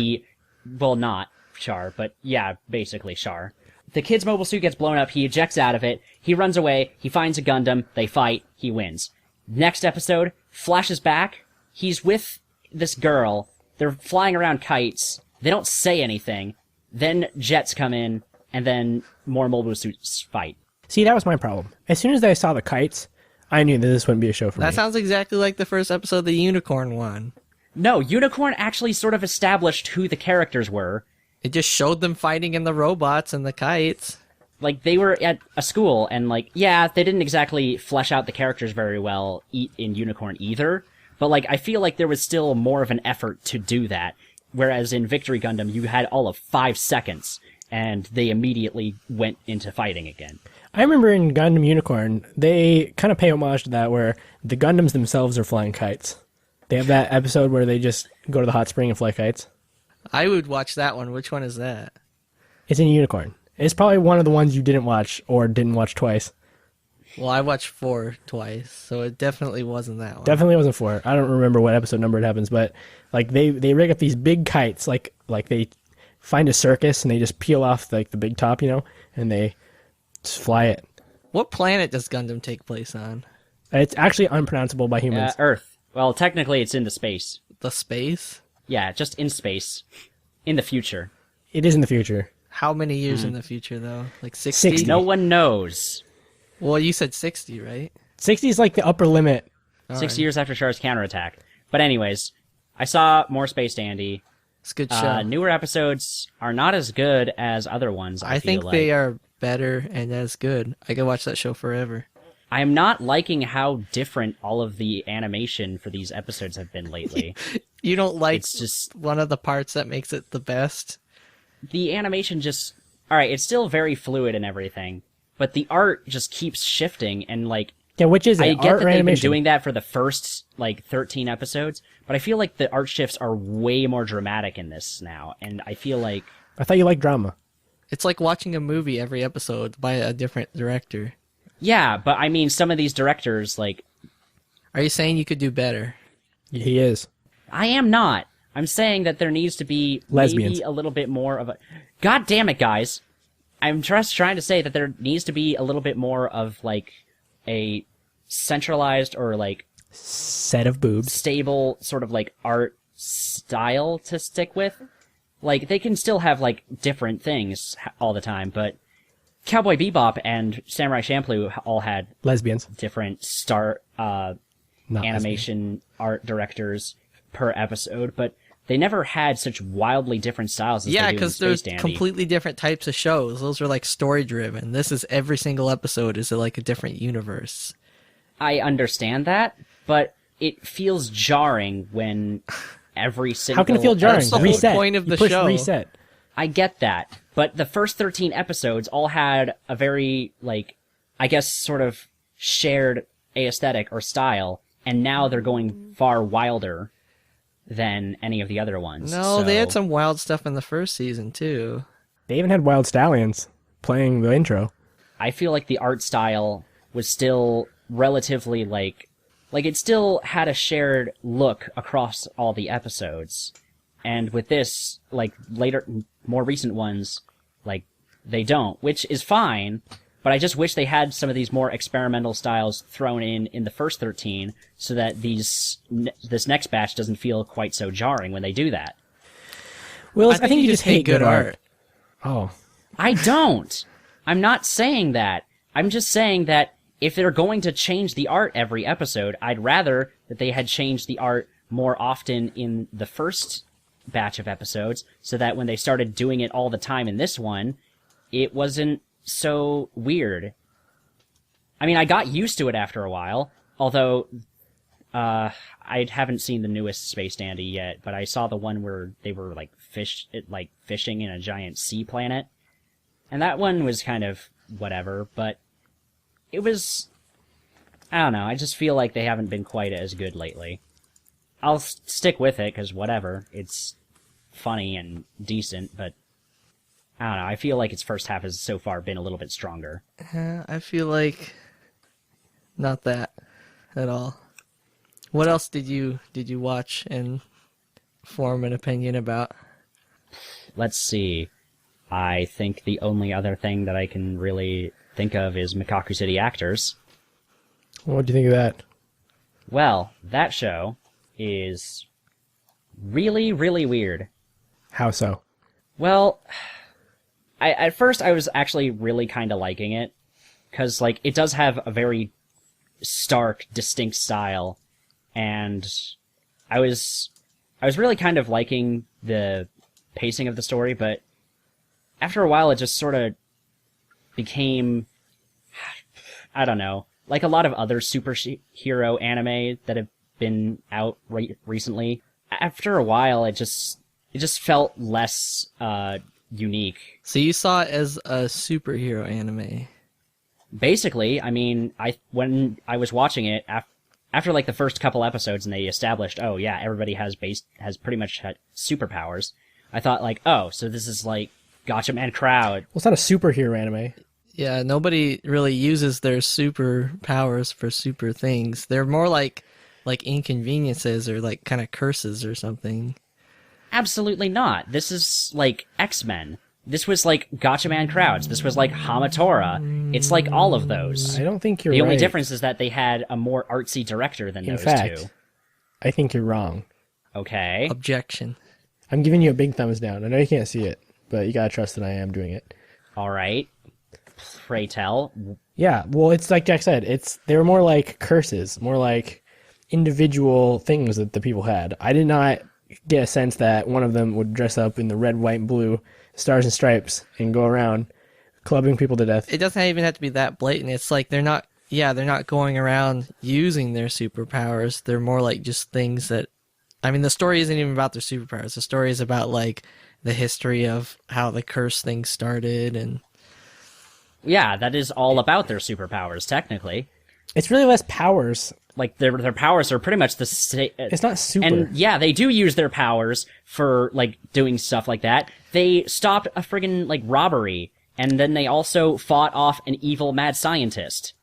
[SPEAKER 3] Well, not Char, but yeah, basically Char. The kid's mobile suit gets blown up. He ejects out of it. He runs away. He finds a Gundam. They fight. He wins. Next episode, flashes back. He's with this girl. They're flying around kites. They don't say anything. Then jets come in, and then more mobile suits fight.
[SPEAKER 1] See, that was my problem. As soon as I saw the kites, I knew that this wouldn't be a show for me.
[SPEAKER 2] That sounds exactly like the first episode of the Unicorn one.
[SPEAKER 3] No, Unicorn actually sort of established who the characters were.
[SPEAKER 2] It just showed them fighting in the robots and the kites.
[SPEAKER 3] Like, they were at a school, and like, yeah, they didn't exactly flesh out the characters very well in Unicorn either. But like, I feel like there was still more of an effort to do that. Whereas in Victory Gundam, you had all of 5 seconds, and they immediately went into fighting again.
[SPEAKER 1] I remember in Gundam Unicorn, they kind of pay homage to that, where the Gundams themselves are flying kites. They have that episode where they just go to the hot spring and fly kites.
[SPEAKER 2] I would watch that one. Which one is that?
[SPEAKER 1] It's in Unicorn. It's probably one of the ones you didn't watch or didn't watch twice.
[SPEAKER 2] Well, I watched 4 twice, so it definitely wasn't that one.
[SPEAKER 1] Definitely wasn't 4. I don't remember what episode number it happens, but like they rig up these big kites, like they find a circus and they just peel off like the big top, and they just fly it.
[SPEAKER 2] What planet does Gundam take place on?
[SPEAKER 1] It's actually unpronounceable by humans.
[SPEAKER 3] Earth. Well, technically it's in the space.
[SPEAKER 2] The space?
[SPEAKER 3] Yeah, just in space. In the future.
[SPEAKER 1] It is in the future.
[SPEAKER 2] How many years in the future, though? Like 60?
[SPEAKER 1] 60.
[SPEAKER 3] No one knows.
[SPEAKER 2] Well, you said 60, right?
[SPEAKER 1] 60 is like the upper limit.
[SPEAKER 3] 6 years after Char's counterattack. But anyways, I saw more Space Dandy.
[SPEAKER 2] It's a good show.
[SPEAKER 3] Newer episodes are not as good as other ones, I feel
[SPEAKER 2] think
[SPEAKER 3] like.
[SPEAKER 2] they are better and as good. I could watch that show forever.
[SPEAKER 3] I am not liking how different all of the animation for these episodes have been lately.
[SPEAKER 2] You don't like
[SPEAKER 3] It's just...
[SPEAKER 2] one of the parts that makes it the best?
[SPEAKER 3] The animation just... Alright, it's still very fluid and everything, but the art just keeps shifting, and like...
[SPEAKER 1] Yeah, which is it?
[SPEAKER 3] I get
[SPEAKER 1] Art
[SPEAKER 3] that
[SPEAKER 1] or
[SPEAKER 3] they've
[SPEAKER 1] animation?
[SPEAKER 3] been doing that for the first, 13 episodes, but I feel like the art shifts are way more dramatic in this now, and I feel like...
[SPEAKER 1] I thought you liked drama.
[SPEAKER 2] It's like watching a movie every episode by a different director.
[SPEAKER 3] Yeah, but I mean, some of these directors, like...
[SPEAKER 2] Are you saying you could do better?
[SPEAKER 1] He is.
[SPEAKER 3] I am not. I'm saying that there needs to be
[SPEAKER 1] Lesbians.
[SPEAKER 3] maybe a little bit more of a... God damn it, guys! I'm just trying to say that there needs to be a little bit more of, a centralized or,
[SPEAKER 1] Set of boobs.
[SPEAKER 3] stable sort of, art style to stick with. Like, they can still have, different things all the time, but Cowboy Bebop and Samurai Champloo all had
[SPEAKER 1] Lesbians.
[SPEAKER 3] different
[SPEAKER 1] Not
[SPEAKER 3] animation art directors per episode, but they never had such wildly different styles as
[SPEAKER 2] Yeah,
[SPEAKER 3] they do in
[SPEAKER 2] because
[SPEAKER 3] Space
[SPEAKER 2] there's
[SPEAKER 3] Dandy.
[SPEAKER 2] completely different types of shows. Those are story driven. This is every single episode is a different universe.
[SPEAKER 3] I understand that, but it feels jarring when every single...
[SPEAKER 1] How can it feel jarring?
[SPEAKER 2] That's the whole
[SPEAKER 1] Reset.
[SPEAKER 2] point of
[SPEAKER 1] You
[SPEAKER 2] the
[SPEAKER 1] push
[SPEAKER 2] show.
[SPEAKER 1] reset.
[SPEAKER 3] I get that, but the first 13 episodes all had a very, I guess, sort of shared aesthetic or style, and now they're going far wilder than any of the other ones.
[SPEAKER 2] No, they had
[SPEAKER 3] So-
[SPEAKER 2] some wild stuff in the first season, too.
[SPEAKER 1] They even had Wild Stallions playing the intro.
[SPEAKER 3] I feel like the art style was still relatively, it still had a shared look across all the episodes. And with this, later, more recent ones, they don't, which is fine, but I just wish they had some of these more experimental styles thrown in the first 13, so that this next batch doesn't feel quite so jarring when they do that.
[SPEAKER 1] Willis, I think you just hate good art. Oh.
[SPEAKER 3] I don't! I'm not saying that. I'm just saying that if they're going to change the art every episode, I'd rather that they had changed the art more often in the first batch of episodes, so that when they started doing it all the time in this one, it wasn't so weird. I mean, I got used to it after a while, although I haven't seen the newest Space Dandy yet, but I saw the one where they were fishing in a giant sea planet, and that one was kind of whatever, but it was... I don't know, I just feel like they haven't been quite as good lately. I'll stick with it, because whatever, it's funny and decent, but I don't know, I feel like its first half has so far been a little bit stronger.
[SPEAKER 2] I feel like not that at all. What else did you watch and form an opinion about?
[SPEAKER 3] Let's see. I think the only other thing that I can really think of is Mikaku City Actors.
[SPEAKER 1] What do you think of that?
[SPEAKER 3] Well, that show is really, really weird.
[SPEAKER 1] How so?
[SPEAKER 3] Well, at first I was actually really kind of liking it, because it does have a very stark, distinct style, and I was really kind of liking the pacing of the story, but after a while it just sort of became, I don't know, like a lot of other superhero anime that have been out recently. After a while, it just felt less unique.
[SPEAKER 2] So you saw it as a superhero anime.
[SPEAKER 3] Basically, I mean, when I was watching it after the first couple episodes, and they established, oh yeah, everybody has pretty much had superpowers. I thought oh, so this is Gotcha Man Crowd.
[SPEAKER 1] Well, it's not a superhero anime.
[SPEAKER 2] Yeah, nobody really uses their superpowers for super things. They're more like inconveniences or kind of curses or something.
[SPEAKER 3] Absolutely not. This is X-Men. This was like Gatchaman crowds. This was like Hamatora. It's like all of those.
[SPEAKER 1] I don't think you're
[SPEAKER 3] The only
[SPEAKER 1] right.
[SPEAKER 3] difference is that they had a more artsy director than
[SPEAKER 1] In
[SPEAKER 3] those
[SPEAKER 1] fact,
[SPEAKER 3] two.
[SPEAKER 1] I think you're wrong.
[SPEAKER 3] Okay.
[SPEAKER 2] Objection.
[SPEAKER 1] I'm giving you a big thumbs down. I know you can't see it, but you gotta trust that I am doing it.
[SPEAKER 3] All right. Pray tell.
[SPEAKER 1] Yeah, well, it's like Jack said. They were more like curses, more like individual things that the people had. I did not get a sense that one of them would dress up in the red, white, and blue stars and stripes and go around clubbing people to death.
[SPEAKER 2] It doesn't even have to be that blatant. It's like they're not going around using their superpowers. They're more like just things that, I mean, the story isn't even about their superpowers. The story is about like the history of how the curse thing started. And
[SPEAKER 3] Yeah, that is all about their superpowers, technically.
[SPEAKER 1] It's really less powers.
[SPEAKER 3] Like, their powers are pretty much the same.
[SPEAKER 1] It's not super.
[SPEAKER 3] And yeah, they do use their powers for, like, doing stuff like that. They stopped a friggin', like, robbery, and then they also fought off an evil mad scientist.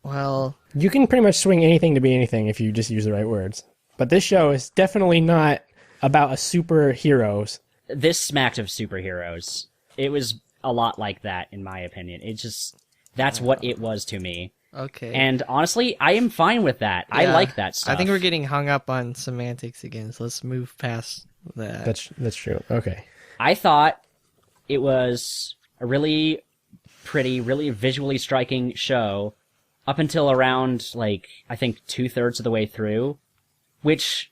[SPEAKER 2] well,
[SPEAKER 1] You can pretty much swing anything to be anything if you just use the right words. But this show is definitely not about a superheroes.
[SPEAKER 3] This smacked of superheroes. It was a lot like that, in my opinion. That's what it was to me.
[SPEAKER 2] okay.
[SPEAKER 3] And honestly, I am fine with that. I
[SPEAKER 2] Yeah,
[SPEAKER 3] like that stuff.
[SPEAKER 2] I think we're getting hung up on semantics again, so let's move past that.
[SPEAKER 1] That's true. Okay.
[SPEAKER 3] I thought it was a really pretty, really visually striking show up until around, like, I think 2/3 of the way through, which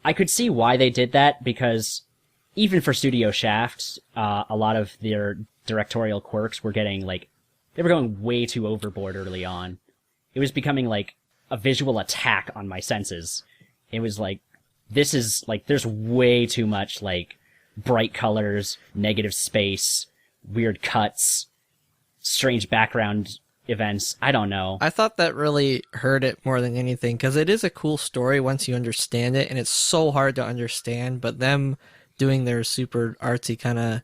[SPEAKER 3] I could see why they did that, because even for Studio Shaft, a lot of their directorial quirks were getting, like, they were going way too overboard early on. It was becoming, like, a visual attack on my senses. It was like, this is, like, there's way too much, like, bright colors, negative space, weird cuts, strange background events. I don't know.
[SPEAKER 2] I thought that really hurt it more than anything, because it is a cool story once you understand it, and it's so hard to understand, but them doing their super artsy kind of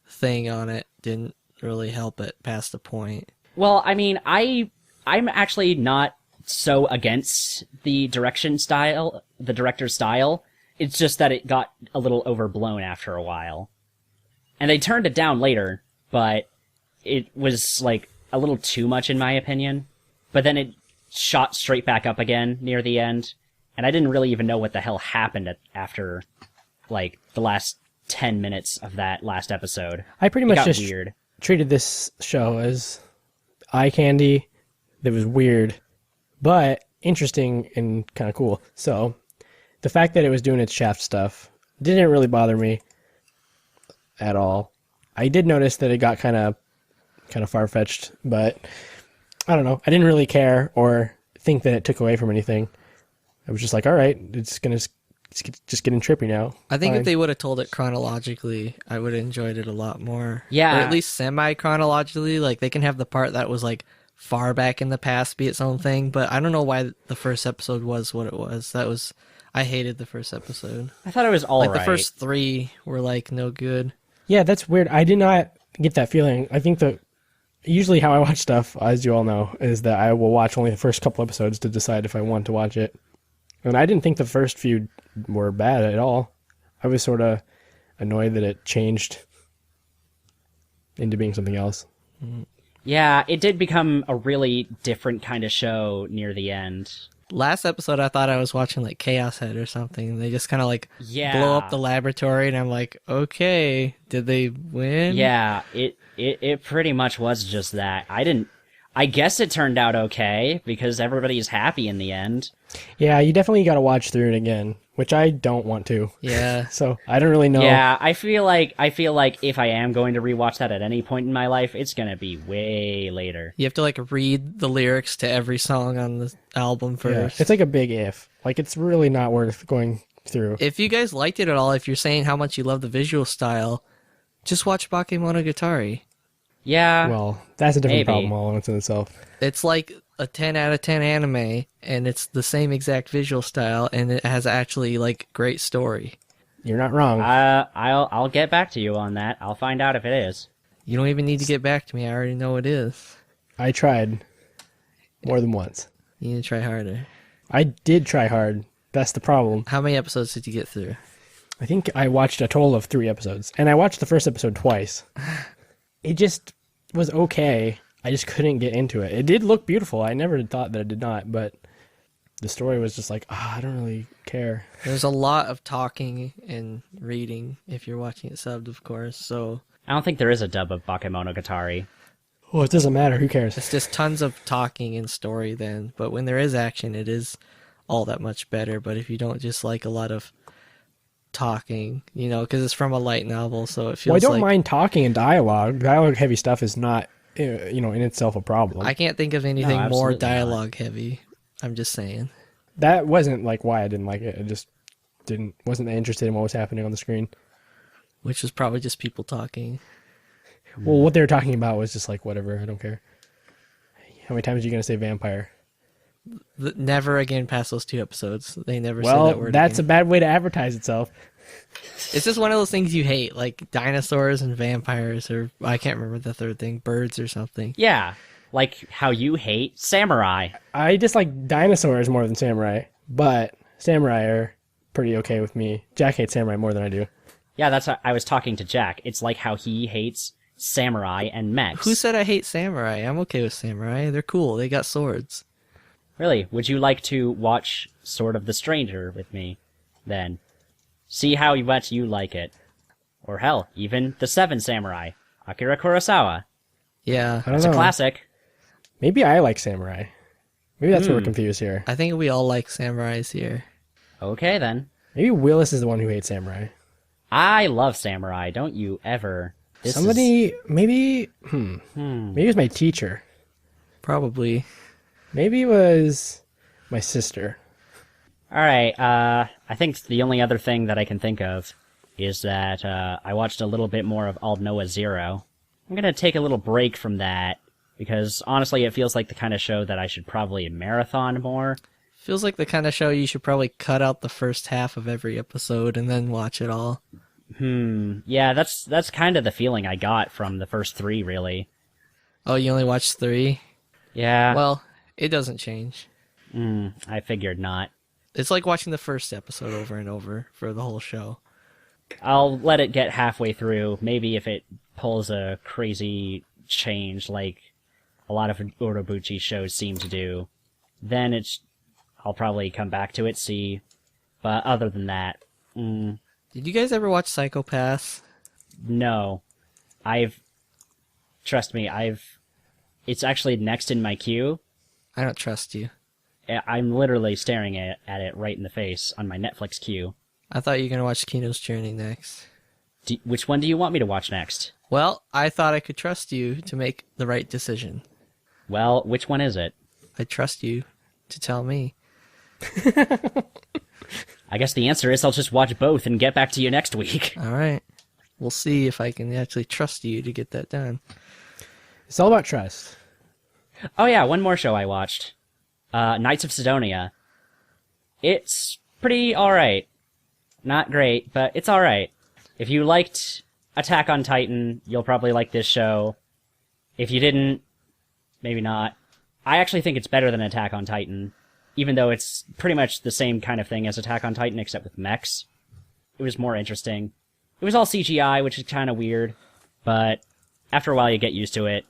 [SPEAKER 2] thing on it didn't really help it past the point.
[SPEAKER 3] Well, I mean, I'm actually not so against the director's style. It's just that it got a little overblown after a while. And they turned it down later, but it was, like, a little too much in my opinion. But then it shot straight back up again near the end, and I didn't really even know what the hell happened after, like, the last 10 minutes of that last episode.
[SPEAKER 1] I pretty
[SPEAKER 3] It
[SPEAKER 1] much
[SPEAKER 3] got
[SPEAKER 1] just
[SPEAKER 3] weird.
[SPEAKER 1] treated this show as eye candy that was weird, but interesting and kind of cool. So the fact that it was doing its Shaft stuff didn't really bother me at all. I did notice that it got kind of far-fetched, but I don't know. I didn't really care or think that it took away from anything. I was just like, all right, it's just getting trippy now.
[SPEAKER 2] I think
[SPEAKER 1] Fine.
[SPEAKER 2] if they would have told it chronologically, I would have enjoyed it a lot more.
[SPEAKER 3] Yeah.
[SPEAKER 2] Or at least semi-chronologically. Like, they can have the part that was, like, far back in the past be its own thing, but I don't know why the first episode was what it was. I hated the first episode.
[SPEAKER 3] I thought it was all
[SPEAKER 2] Like,
[SPEAKER 3] right.
[SPEAKER 2] the first 3 were, like, no good.
[SPEAKER 1] Yeah, that's weird. I did not get that feeling. I think that usually how I watch stuff, as you all know, is that I will watch only the first couple episodes to decide if I want to watch it. And I didn't think the first few were bad at all. I was sort of annoyed that it changed into being something else.
[SPEAKER 3] Yeah, it did become a really different kind of show near the end.
[SPEAKER 2] Last episode, I thought I was watching, like, Chaos Head or something. They just kind of, like,
[SPEAKER 3] Yeah.
[SPEAKER 2] blow up the laboratory, and I'm like, okay, did they win?
[SPEAKER 3] Yeah, it pretty much was just that. I guess it turned out okay, because everybody's happy in the end.
[SPEAKER 1] Yeah, you definitely got to watch through it again, which I don't want to.
[SPEAKER 2] Yeah.
[SPEAKER 1] So I don't really know.
[SPEAKER 3] Yeah, I feel like if I am going to rewatch that at any point in my life, it's gonna be way later.
[SPEAKER 2] You have to, like, read the lyrics to every song on the album
[SPEAKER 1] Yeah,
[SPEAKER 2] first.
[SPEAKER 1] it's like a big if. Like, it's really not worth going through.
[SPEAKER 2] If you guys liked it at all, if you're saying how much you love the visual style, just watch Bakemonogatari.
[SPEAKER 3] Yeah,
[SPEAKER 1] Well, that's a different
[SPEAKER 3] Maybe.
[SPEAKER 1] problem all in itself.
[SPEAKER 2] It's like a 10 out of 10 anime, and it's the same exact visual style, and it has actually, like, great story.
[SPEAKER 1] You're not wrong.
[SPEAKER 3] I'll get back to you on that. I'll find out if it is.
[SPEAKER 2] You don't even need to get back to me. I already know it is.
[SPEAKER 1] I tried more than once.
[SPEAKER 2] You need to try harder.
[SPEAKER 1] I did try hard. That's the problem.
[SPEAKER 2] How many episodes did you get through?
[SPEAKER 1] I think I watched a total of 3 episodes, and I watched the first episode twice. It just was okay. I just couldn't get into it. It did look beautiful. I never thought that it did not, but the story was just like, I don't really care.
[SPEAKER 2] There's a lot of talking and reading if you're watching it subbed, of course. So
[SPEAKER 3] I don't think there is a dub of Bakemonogatari.
[SPEAKER 1] Well, it doesn't matter. Who cares?
[SPEAKER 2] it's just tons of talking and story then. But when there is action, it is all that much better. But if you don't just like a lot of talking, because it's from a light novel, so it feels
[SPEAKER 1] Well, I don't
[SPEAKER 2] like
[SPEAKER 1] mind talking and dialogue. Dialogue-heavy stuff is not, in itself a problem.
[SPEAKER 2] I can't think of anything more
[SPEAKER 3] absolutely not.
[SPEAKER 2] dialogue heavy. I'm just saying.
[SPEAKER 1] That wasn't like why I didn't like it. I just wasn't interested in what was happening on the screen.
[SPEAKER 2] Which was probably just people talking.
[SPEAKER 1] Well, what they were talking about was just like, whatever, I don't care. How many times are you going to say vampire?
[SPEAKER 2] Never again past those 2 episodes. They never said
[SPEAKER 1] Well,
[SPEAKER 2] that word
[SPEAKER 1] that's
[SPEAKER 2] again.
[SPEAKER 1] a bad way to advertise itself.
[SPEAKER 2] It's just one of those things you hate, like dinosaurs and vampires, or I can't remember the third thing, birds or something.
[SPEAKER 3] Yeah, like how you hate samurai.
[SPEAKER 1] I dislike dinosaurs more than samurai, but samurai are pretty okay with me. Jack hates samurai more than I do.
[SPEAKER 3] Yeah, that's how I was talking to Jack. It's like how he hates samurai and mechs.
[SPEAKER 2] Who said I hate samurai? I'm okay with samurai. They're cool. They got swords.
[SPEAKER 3] Really? Would you like to watch Sword of the Stranger with me, then? See how much you like it. Or hell, even The Seven Samurai, Akira Kurosawa.
[SPEAKER 2] Yeah,
[SPEAKER 1] I don't
[SPEAKER 3] It's
[SPEAKER 1] know.
[SPEAKER 3] a classic.
[SPEAKER 1] Maybe I like samurai. Maybe that's where we're confused here.
[SPEAKER 2] I think we all like samurais here.
[SPEAKER 3] Okay, then.
[SPEAKER 1] Maybe Willis is the one who hates samurai.
[SPEAKER 3] I love samurai. Don't you ever.
[SPEAKER 1] Maybe maybe it was my teacher.
[SPEAKER 2] Probably.
[SPEAKER 1] Maybe it was my sister.
[SPEAKER 3] Alright, I think the only other thing that I can think of is that I watched a little bit more of All Noah Zero. I'm gonna take a little break from that, because honestly it feels like the kind of show that I should probably marathon more.
[SPEAKER 2] Feels like the kind of show you should probably cut out the first half of every episode and then watch it all.
[SPEAKER 3] Yeah, that's kind of the feeling I got from the first 3, really.
[SPEAKER 2] Oh, you only watched 3?
[SPEAKER 3] Yeah,
[SPEAKER 2] Well, it doesn't change.
[SPEAKER 3] I figured not.
[SPEAKER 2] It's like watching the first episode over and over for the whole show.
[SPEAKER 3] I'll let it get halfway through. Maybe if it pulls a crazy change like a lot of Urobuchi shows seem to do, then I'll probably come back to it, see. But other than that,
[SPEAKER 2] Did you guys ever watch Psychopaths?
[SPEAKER 3] no. Trust me, it's actually next in my queue.
[SPEAKER 2] I don't trust you.
[SPEAKER 3] I'm literally staring at it right in the face on my Netflix queue.
[SPEAKER 2] I thought you were going to watch Kino's Journey next.
[SPEAKER 3] Which one do you want me to watch next?
[SPEAKER 2] Well, I thought I could trust you to make the right decision.
[SPEAKER 3] Well, which one is it?
[SPEAKER 2] I trust you to tell me.
[SPEAKER 3] I guess the answer is I'll just watch both and get back to you next week.
[SPEAKER 2] All right. We'll see if I can actually trust you to get that done.
[SPEAKER 1] It's all about trust.
[SPEAKER 3] Oh yeah, one more show I watched. Knights of Sidonia. It's pretty alright. Not great, but it's alright. If you liked Attack on Titan, you'll probably like this show. If you didn't, maybe not. I actually think it's better than Attack on Titan, even though it's pretty much the same kind of thing as Attack on Titan, except with mechs. It was more interesting. It was all CGI, which is kind of weird, but after a while you get used to it.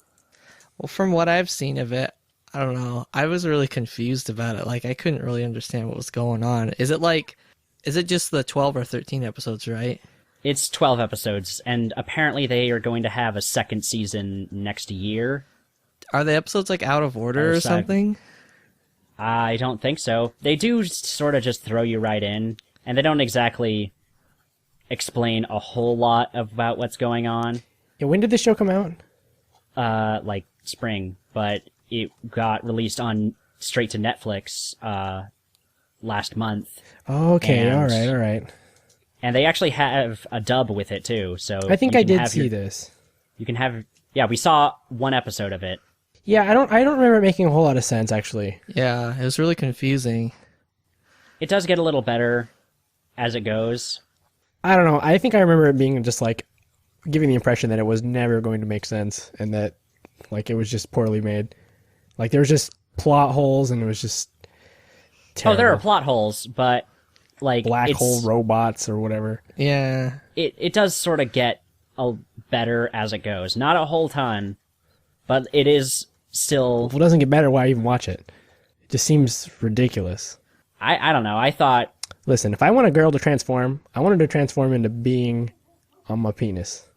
[SPEAKER 2] Well, from what I've seen of it, I don't know. I was really confused about it. Like, I couldn't really understand what was going on. Is it just the 12 or 13 episodes, right?
[SPEAKER 3] It's 12 episodes, and apparently they are going to have a second season next year.
[SPEAKER 2] Are the episodes, like, out of order or
[SPEAKER 3] Other side.
[SPEAKER 2] something?
[SPEAKER 3] I don't think so. They do sort of just throw you right in, and they don't exactly explain a whole lot about what's going on.
[SPEAKER 1] Yeah, when did this show come out?
[SPEAKER 3] Like spring, but it got released on straight to Netflix last month,
[SPEAKER 1] Okay,
[SPEAKER 3] And-
[SPEAKER 1] all right.
[SPEAKER 3] and they actually have a dub with it too. So
[SPEAKER 1] I think
[SPEAKER 3] you
[SPEAKER 1] I
[SPEAKER 3] can
[SPEAKER 1] did
[SPEAKER 3] have
[SPEAKER 1] see this.
[SPEAKER 3] You can have we saw one episode of it.
[SPEAKER 1] Yeah, I don't remember it making a whole lot of sense actually.
[SPEAKER 2] Yeah, it was really confusing.
[SPEAKER 3] It does get a little better as it goes.
[SPEAKER 1] I don't know. I think I remember it being just like giving the impression that it was never going to make sense and that like it was just poorly made. Like there was just plot holes and it was just terrible.
[SPEAKER 3] Oh, there are plot holes, but like
[SPEAKER 1] black
[SPEAKER 3] it's,
[SPEAKER 1] hole robots or whatever.
[SPEAKER 2] Yeah.
[SPEAKER 3] it does sort of get better as it goes. Not a whole ton, but it is still.
[SPEAKER 1] If it doesn't get better, why even watch it? It just seems ridiculous.
[SPEAKER 3] I don't know. I thought.
[SPEAKER 1] Listen, if I want a girl to transform, I want her to transform into being on my penis.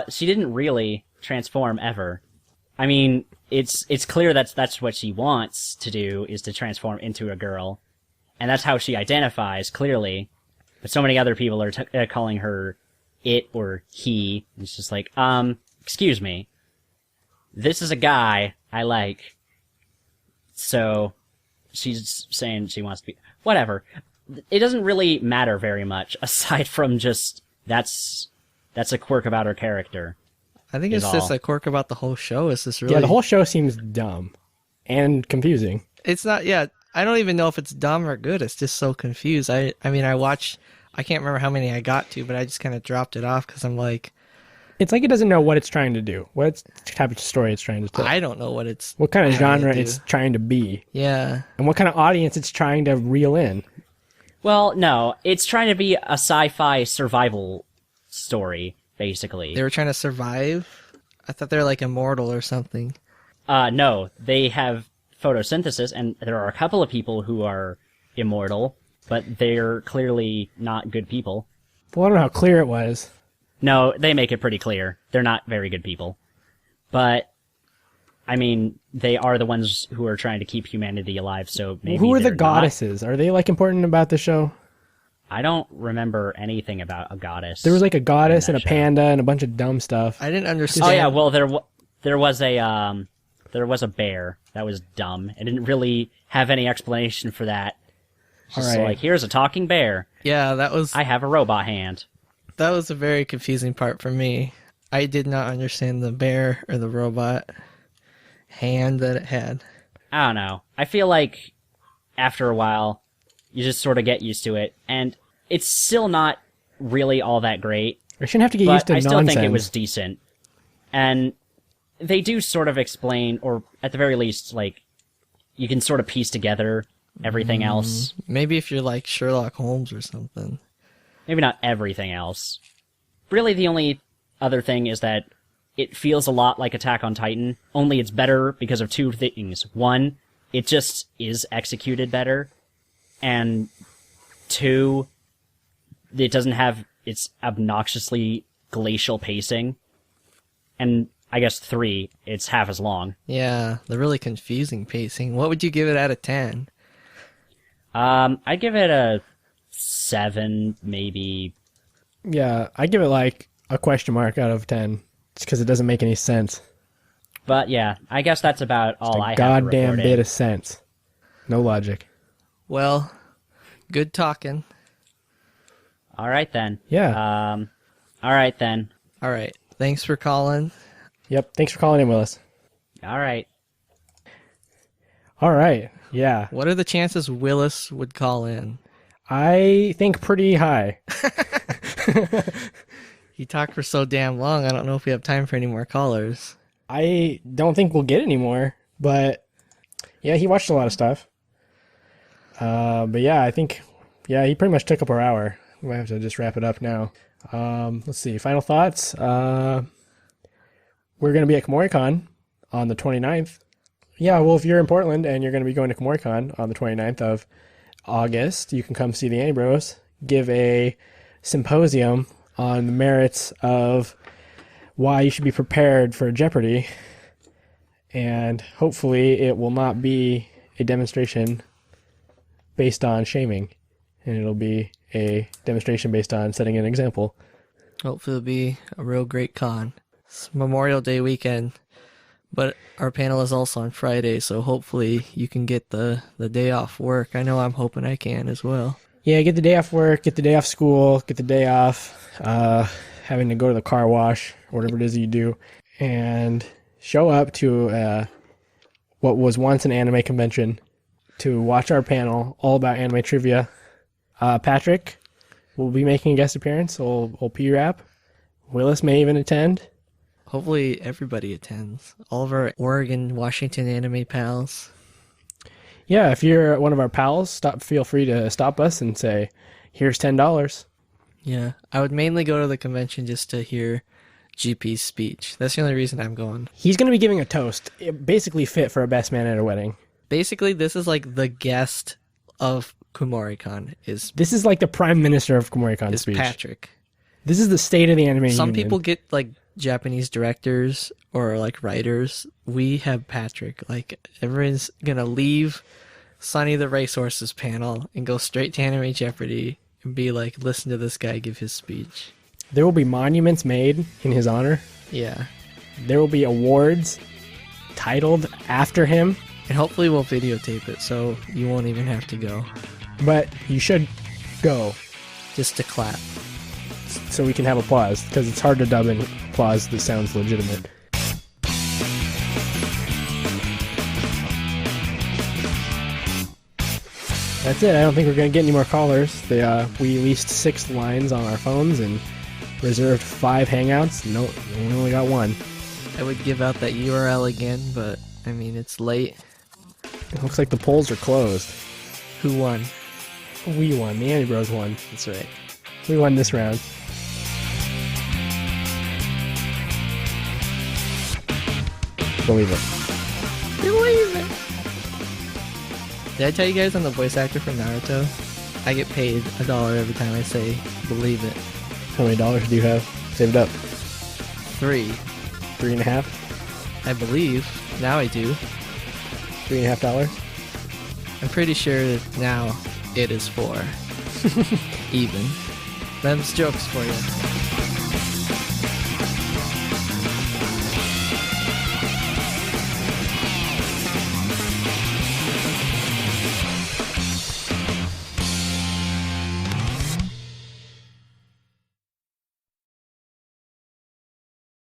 [SPEAKER 3] She didn't really transform ever. I mean, it's clear that's what she wants to do, is to transform into a girl, and that's how she identifies clearly. But so many other people are calling her it or he. It's just like, excuse me, this is a guy I like. So she's saying she wants to be whatever. It doesn't really matter very much aside from just that's a quirk about her character.
[SPEAKER 2] I think it's just a quirk about the whole show. It's just really...
[SPEAKER 1] Yeah, the whole show seems dumb and confusing.
[SPEAKER 2] It's not, yeah, I don't even know if it's dumb or good. It's just so confused. I mean, I can't remember how many I got to, but I just kind of dropped it off because I'm like...
[SPEAKER 1] It's like it doesn't know what it's trying to do. What type of story it's trying to tell.
[SPEAKER 2] I don't know what
[SPEAKER 1] kind of genre it's trying to be.
[SPEAKER 2] Yeah.
[SPEAKER 1] And what kind of audience it's trying to reel in.
[SPEAKER 3] Well, no, it's trying to be a sci-fi survival story, basically.
[SPEAKER 2] They were trying to survive? I thought they were like immortal or something.
[SPEAKER 3] No, they have photosynthesis, and there are a couple of people who are immortal, but they're clearly not good people.
[SPEAKER 1] Well, I don't know how clear it was.
[SPEAKER 3] No, they make it pretty clear. They're not very good people. But, I mean, they are the ones who are trying to keep humanity alive, so maybe
[SPEAKER 1] who are the
[SPEAKER 3] they're
[SPEAKER 1] goddesses? Are they, like, important about the show?
[SPEAKER 3] I don't remember anything about a goddess.
[SPEAKER 1] There was, like, a goddess and a
[SPEAKER 3] show.
[SPEAKER 1] panda and a bunch of dumb stuff.
[SPEAKER 2] I didn't understand.
[SPEAKER 3] Oh, yeah, well, there was a bear that was dumb. It didn't really have any explanation for that. Just
[SPEAKER 1] All right.
[SPEAKER 3] like, here's a talking bear.
[SPEAKER 2] Yeah, that was...
[SPEAKER 3] I have a robot hand.
[SPEAKER 2] That was a very confusing part for me. I did not understand the bear or the robot hand that it had.
[SPEAKER 3] I don't know. I feel like after a while, you just sort of get used to it, and it's still not really all that great.
[SPEAKER 1] I shouldn't have to get
[SPEAKER 3] but
[SPEAKER 1] used to
[SPEAKER 3] I still
[SPEAKER 1] nonsense.
[SPEAKER 3] think it was decent. And they do sort of explain, or at the very least, like, you can sort of piece together everything else.
[SPEAKER 2] Maybe if you're like Sherlock Holmes or something.
[SPEAKER 3] Maybe not everything else. Really, the only other thing is that it feels a lot like Attack on Titan, only it's better because of two things. One, it just is executed better. And two, it doesn't have its obnoxiously glacial pacing. And I guess three, it's half as long.
[SPEAKER 2] Yeah, the really confusing pacing. What would you give it out of 10?
[SPEAKER 3] I'd give it a 7, maybe.
[SPEAKER 1] Yeah, I give it like a question mark out of 10. Just because it doesn't make any sense.
[SPEAKER 3] But yeah, I guess that's about all I have to
[SPEAKER 1] goddamn
[SPEAKER 3] report
[SPEAKER 1] bit
[SPEAKER 3] in.
[SPEAKER 1] of sense. No logic.
[SPEAKER 2] Well, good talking.
[SPEAKER 3] All right then.
[SPEAKER 1] Yeah.
[SPEAKER 3] All right then.
[SPEAKER 2] All right. Thanks for calling.
[SPEAKER 1] Yep. Thanks for calling in, Willis.
[SPEAKER 3] All right.
[SPEAKER 1] All right. Yeah.
[SPEAKER 2] What are the chances Willis would call in?
[SPEAKER 1] I think pretty high.
[SPEAKER 2] He talked for so damn long, I don't know if we have time for any more callers.
[SPEAKER 1] I don't think we'll get any more, but yeah, he watched a lot of stuff. But yeah, I think, yeah, he pretty much took up our hour. We might have to just wrap it up now. Let's see. Final thoughts. We're going to be at KomoriCon on the 29th. Yeah, well, if you're in Portland and you're going to be going to KomoriCon on the 29th of August, you can come see the Anibros give a symposium on the merits of why you should be prepared for Jeopardy. And hopefully it will not be a demonstration based on shaming. And it'll be a demonstration based on setting an example.
[SPEAKER 2] Hopefully it'll be a real great con. It's Memorial Day weekend, but our panel is also on Friday, so hopefully you can get the day off work. I know I'm hoping I can as well.
[SPEAKER 1] Yeah, get the day off work, get the day off school, get the day off having to go to the car wash, or whatever it is that you do, and show up to what was once an anime convention to watch our panel all about anime trivia. Patrick will be making a guest appearance, old P-Rap. Willis may even attend.
[SPEAKER 2] Hopefully everybody attends. All of our Oregon, Washington anime pals.
[SPEAKER 1] Yeah, if you're one of our pals, feel free to stop us and say, here's $10.
[SPEAKER 2] Yeah, I would mainly go to the convention just to hear GP's speech. That's the only reason I'm going.
[SPEAKER 1] He's going to be giving a toast, basically fit for a best man at a wedding.
[SPEAKER 2] Basically, this is like the guest of Kumoricon
[SPEAKER 1] This is like the prime minister of Kumoricon's
[SPEAKER 2] is
[SPEAKER 1] speech.
[SPEAKER 2] Patrick.
[SPEAKER 1] This is the state of the anime
[SPEAKER 2] Some
[SPEAKER 1] union.
[SPEAKER 2] people get like Japanese directors or like writers. We have Patrick. Like everyone's gonna leave Sonny the Racehorses panel and go straight to Anime Jeopardy and be like, listen to this guy give his speech.
[SPEAKER 1] There will be monuments made in his honor.
[SPEAKER 2] Yeah.
[SPEAKER 1] There will be awards titled after him.
[SPEAKER 2] And hopefully we'll videotape it so you won't even have to go.
[SPEAKER 1] But you should go
[SPEAKER 2] Just to clap.
[SPEAKER 1] so we can have applause, because it's hard to dub in applause that sounds legitimate. That's it. I don't think we're going to get any more callers. We leased 6 lines on our phones and reserved 5 hangouts. No, we only got 1.
[SPEAKER 2] I would give out that URL again, but I mean, it's late.
[SPEAKER 1] It looks like the polls are closed.
[SPEAKER 2] Who won?
[SPEAKER 1] We won. The Anibros won.
[SPEAKER 2] That's right.
[SPEAKER 1] We won this round. Believe it.
[SPEAKER 2] Believe it. Did I tell you guys I'm the voice actor for Naruto? I get paid $1 every time I say believe it.
[SPEAKER 1] How many dollars do you have saved up?
[SPEAKER 2] 3.
[SPEAKER 1] 3.5?
[SPEAKER 2] I believe. Now I do.
[SPEAKER 1] $3.5?
[SPEAKER 2] I'm pretty sure that now it is 4. Even. Them's jokes for you.